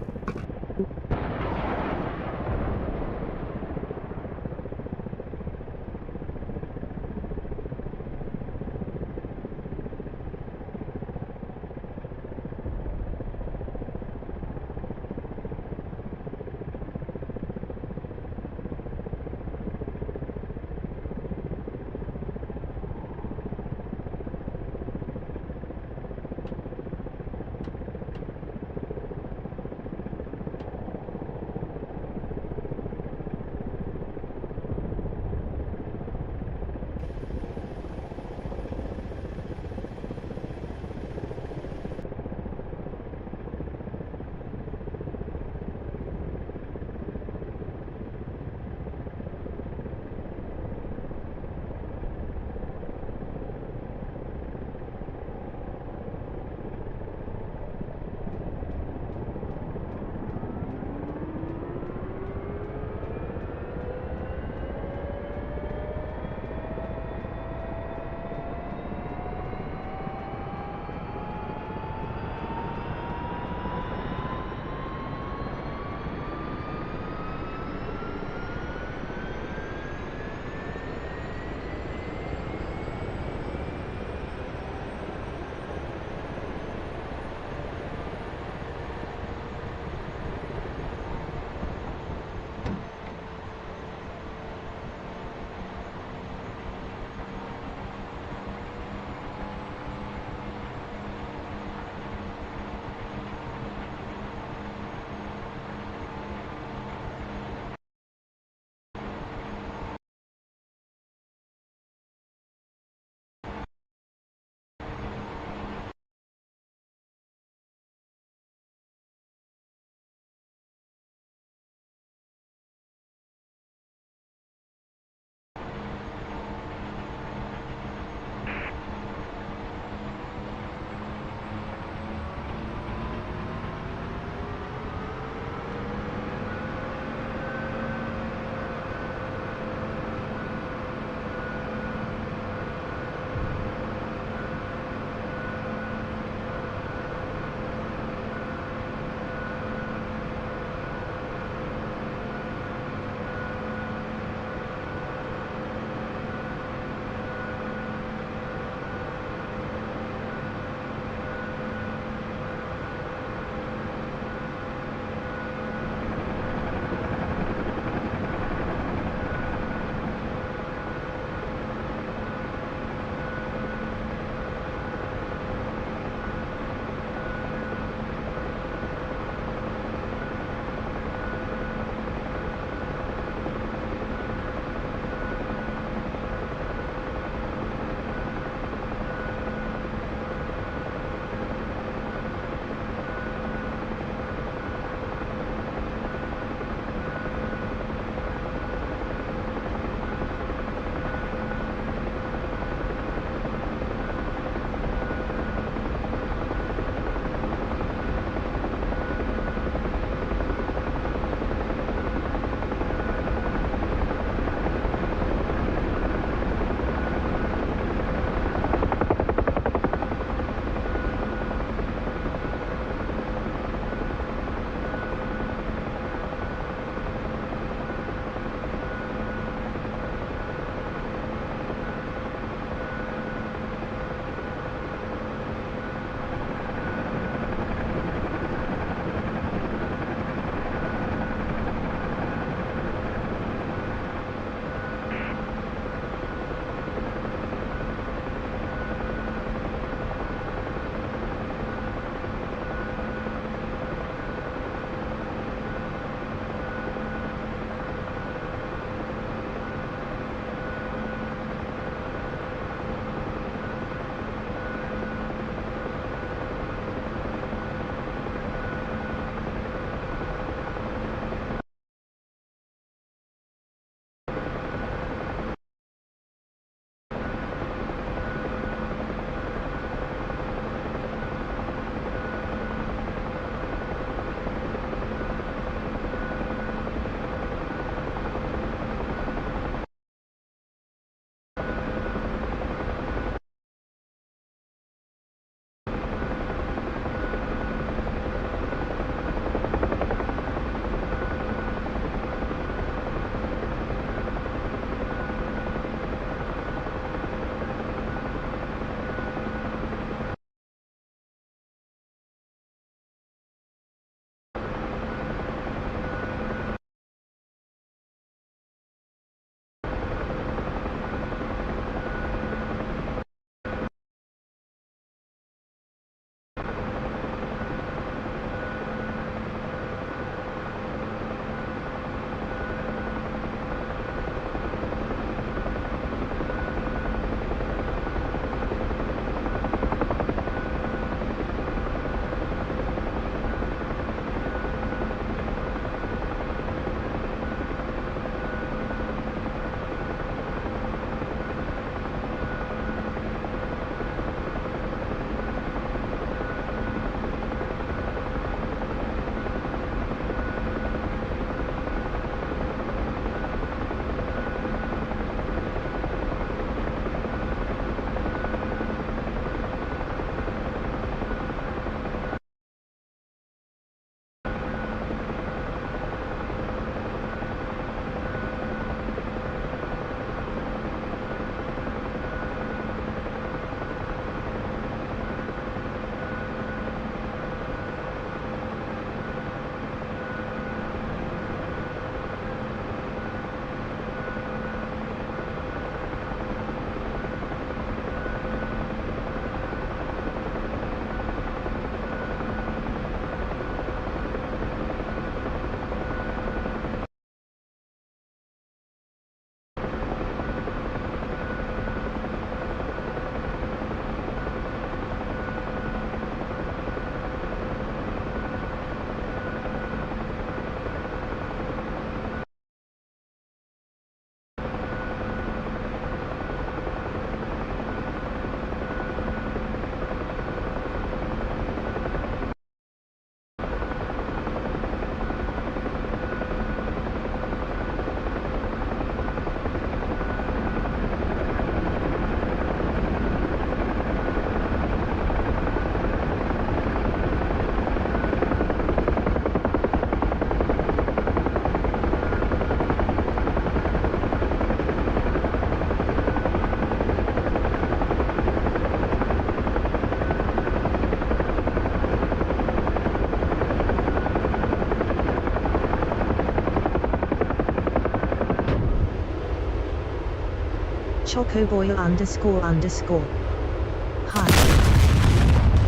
Chocoboy ___.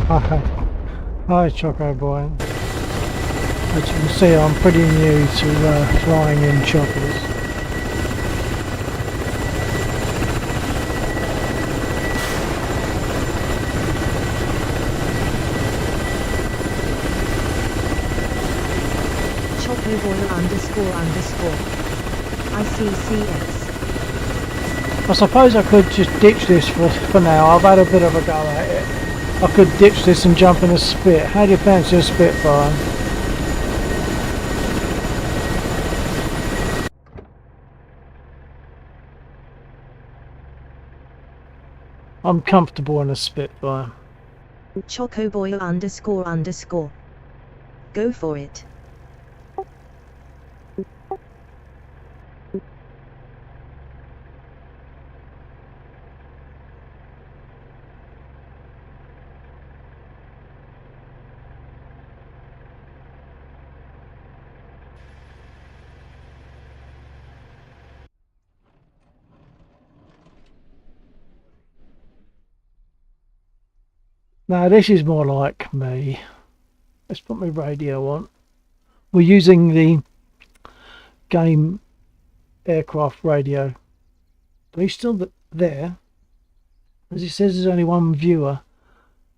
Hi. Hi Choco Boy. As you can see, I'm pretty new to flying in choppers. Chocoboy ___. ICCS. I suppose I could just ditch this for now. I've had a bit of a go at it. I could ditch this and jump in a Spit. How do you fancy a Spitfire? I'm comfortable in a Spitfire. Chocoboy ___. Go for it. Now this is more like me. Let's put my radio on. We're using the game aircraft radio. Are you still there? As it says there's only one viewer.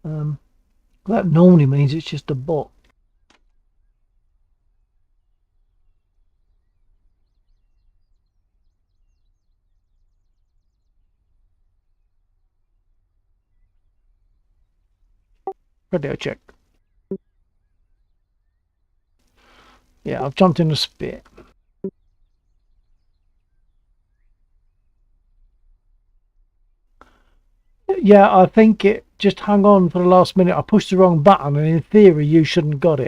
That normally means it's just a bot. Radio check. Yeah, I've jumped in a Spit. Yeah, I think it just hung on for the last minute. I pushed the wrong button, and in theory, you shouldn't have got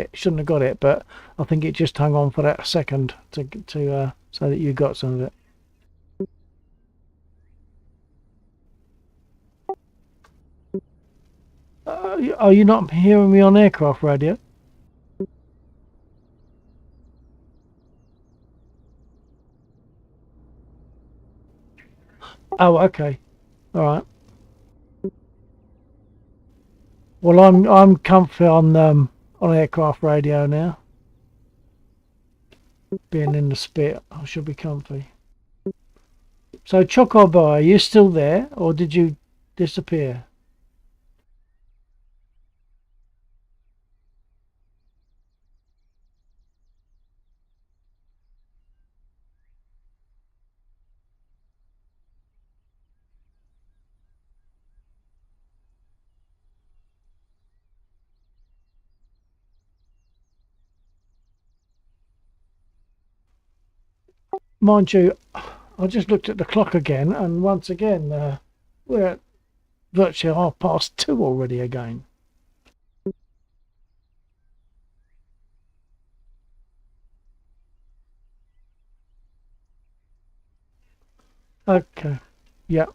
it. But I think it just hung on for that second to so that you got some of it. Are you not hearing me on aircraft radio? Oh, okay, all right. Well, I'm comfy on aircraft radio now. Being in the Spit, I should be comfy. So, Chocoboy, are you still there, or did you disappear? Mind you, I just looked at the clock again, and once again, we're at virtually 2:30 already again. Okay, yeah,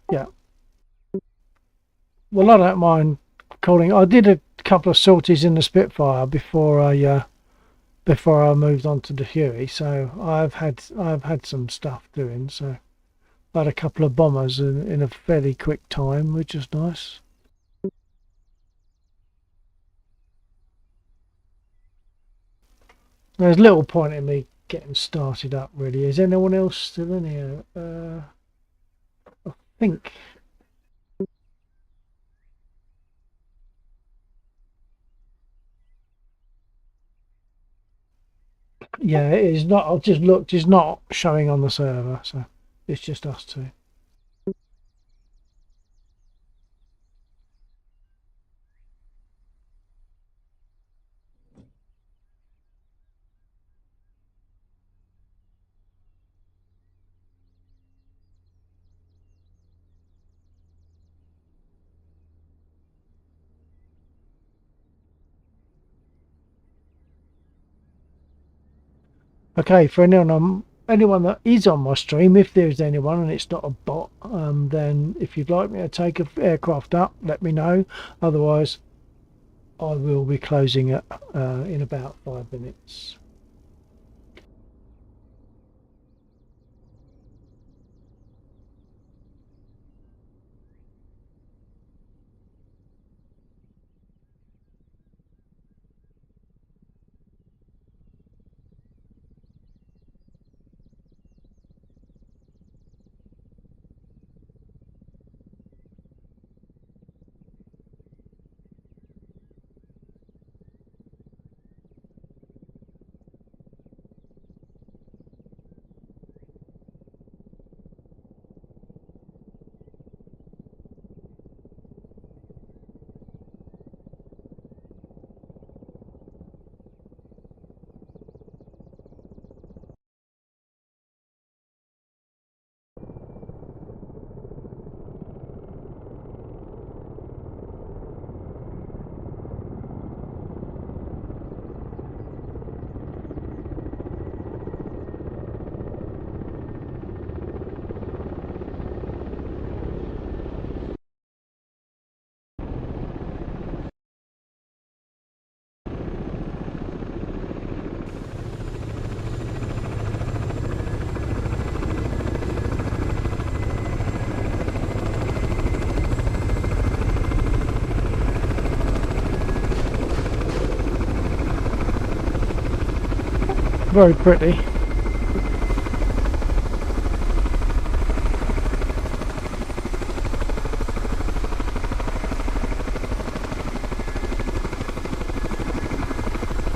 yeah. Well, I don't mind calling. I did a couple of sorties in the Spitfire before I moved on to the Huey, so I've had some stuff doing. So I had a couple of bombers in a fairly quick time, which is nice. There's little point in me getting started up, really. Is anyone else still in here? I think. Yeah, it is not. I've just looked. It's not showing on the server, so it's just us two. Okay, for anyone that is on my stream, if there's anyone and it's not a bot, then if you'd like me to take an aircraft up, let me know. Otherwise, I will be closing it in about 5 minutes. Very pretty.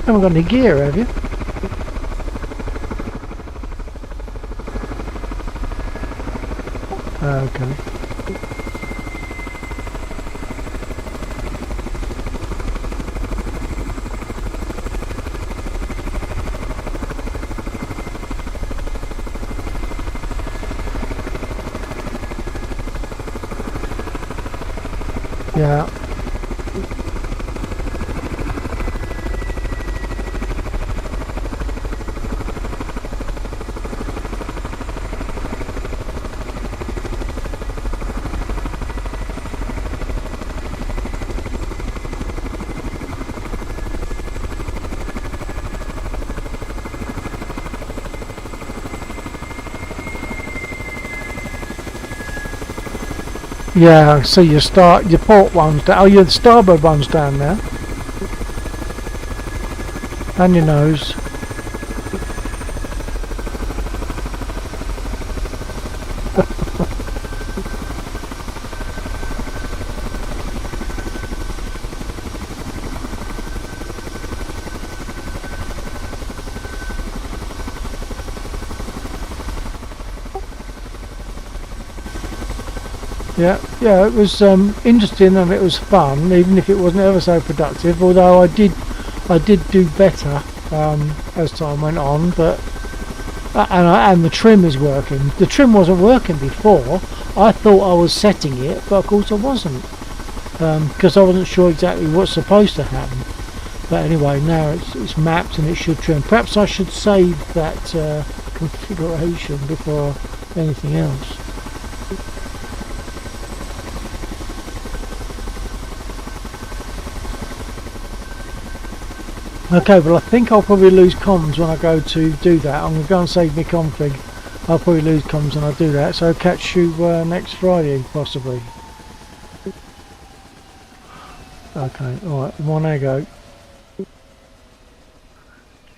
Haven't got any gear, have you? Okay. Yeah. Yeah, so your port one's down. Oh, your starboard one's down there. And your nose. Yeah, it was interesting and it was fun, even if it wasn't ever so productive. Although I did do better as time went on, but and the trim is working. The trim wasn't working before. I thought I was setting it, but of course I wasn't, because I wasn't sure exactly what's supposed to happen. But anyway, now it's mapped and it should trim. Perhaps I should save that configuration before anything else. Okay, well I think I'll probably lose comms when I go to do that. I'm going to go and save my config. I'll probably lose comms when I do that, so I'll catch you next Friday, possibly. Okay, alright, one I go.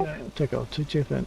Yeah, take it off to chip in.